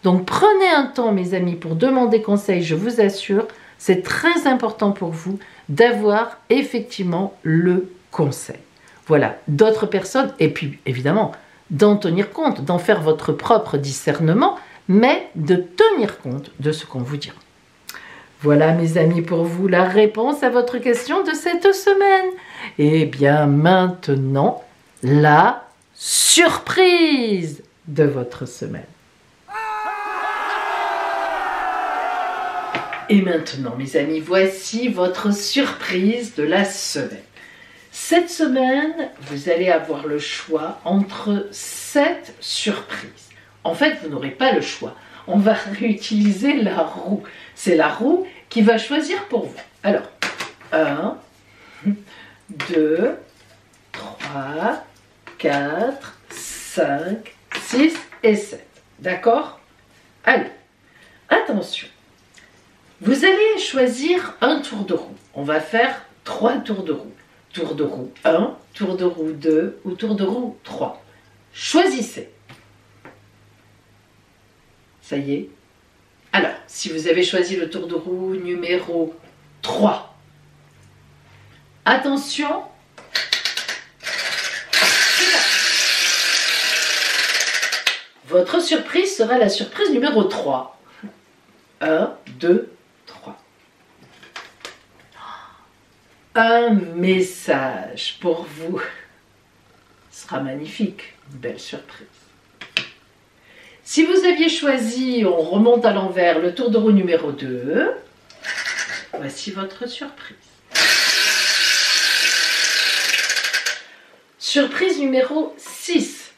Donc prenez un temps, mes amis, pour demander conseil, je vous assure, c'est très important pour vous d'avoir effectivement le conseil. Voilà, d'autres personnes, et puis évidemment, d'en tenir compte, d'en faire votre propre discernement, mais de tenir compte de ce qu'on vous dira. Voilà, mes amis, pour vous, la réponse à votre question de cette semaine. Et bien maintenant, la surprise de votre semaine. Et maintenant, mes amis, voici votre surprise de la semaine. Cette semaine, vous allez avoir le choix entre 7 surprises. En fait, vous n'aurez pas le choix. On va réutiliser la roue. C'est la roue qui va choisir pour vous. Alors, 1, 2, 3, 4, 5, 6 et 7. D'accord? Allez, attention. Vous allez choisir un tour de roue. On va faire 3 tours de roue. Tour de roue 1, tour de roue 2 ou tour de roue 3. Choisissez. Ça y est. Alors, si vous avez choisi le tour de roue numéro 3, attention. Votre surprise sera la surprise numéro 3. 1, 2, 3. Un message pour vous. Ce sera magnifique, une belle surprise. Si vous aviez choisi, on remonte à l'envers, le tour de roue numéro 2, voici votre surprise. Surprise numéro 6.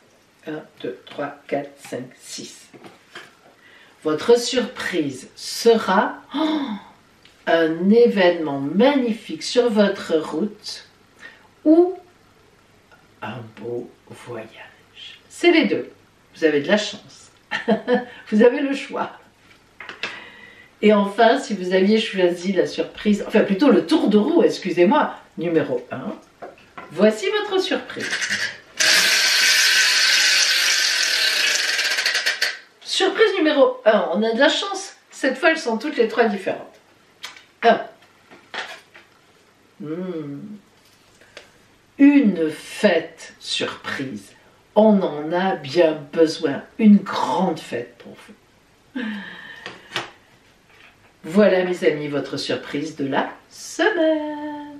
1, 2, 3, 4, 5, 6. Votre surprise sera un événement magnifique sur votre route ou un beau voyage. C'est les deux. Vous avez de la chance. Vous avez le choix. Et enfin, si vous aviez choisi la surprise, enfin plutôt le tour de roue, excusez-moi, numéro 1, voici votre surprise. Surprise numéro 1, on a de la chance. Cette fois, elles sont toutes les 3 différentes. 1. une fête surprise. On en a bien besoin, une grande fête pour vous. Voilà mes amis, votre surprise de la semaine.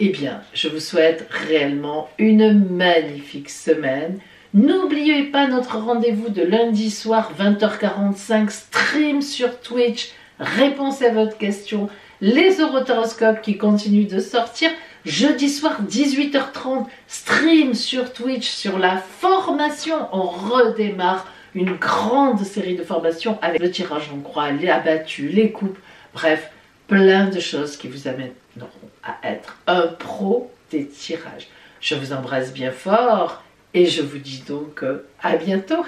Eh bien, je vous souhaite réellement une magnifique semaine. N'oubliez pas notre rendez-vous de lundi soir 20h45, stream sur Twitch, réponse à votre question, les horoscopes qui continuent de sortir. Jeudi soir 18h30, stream sur Twitch sur la formation. On redémarre une grande série de formations avec le tirage en croix, les abattus, les coupes, bref, plein de choses qui vous amèneront à être un pro des tirages. Je vous embrasse bien fort et je vous dis donc à bientôt.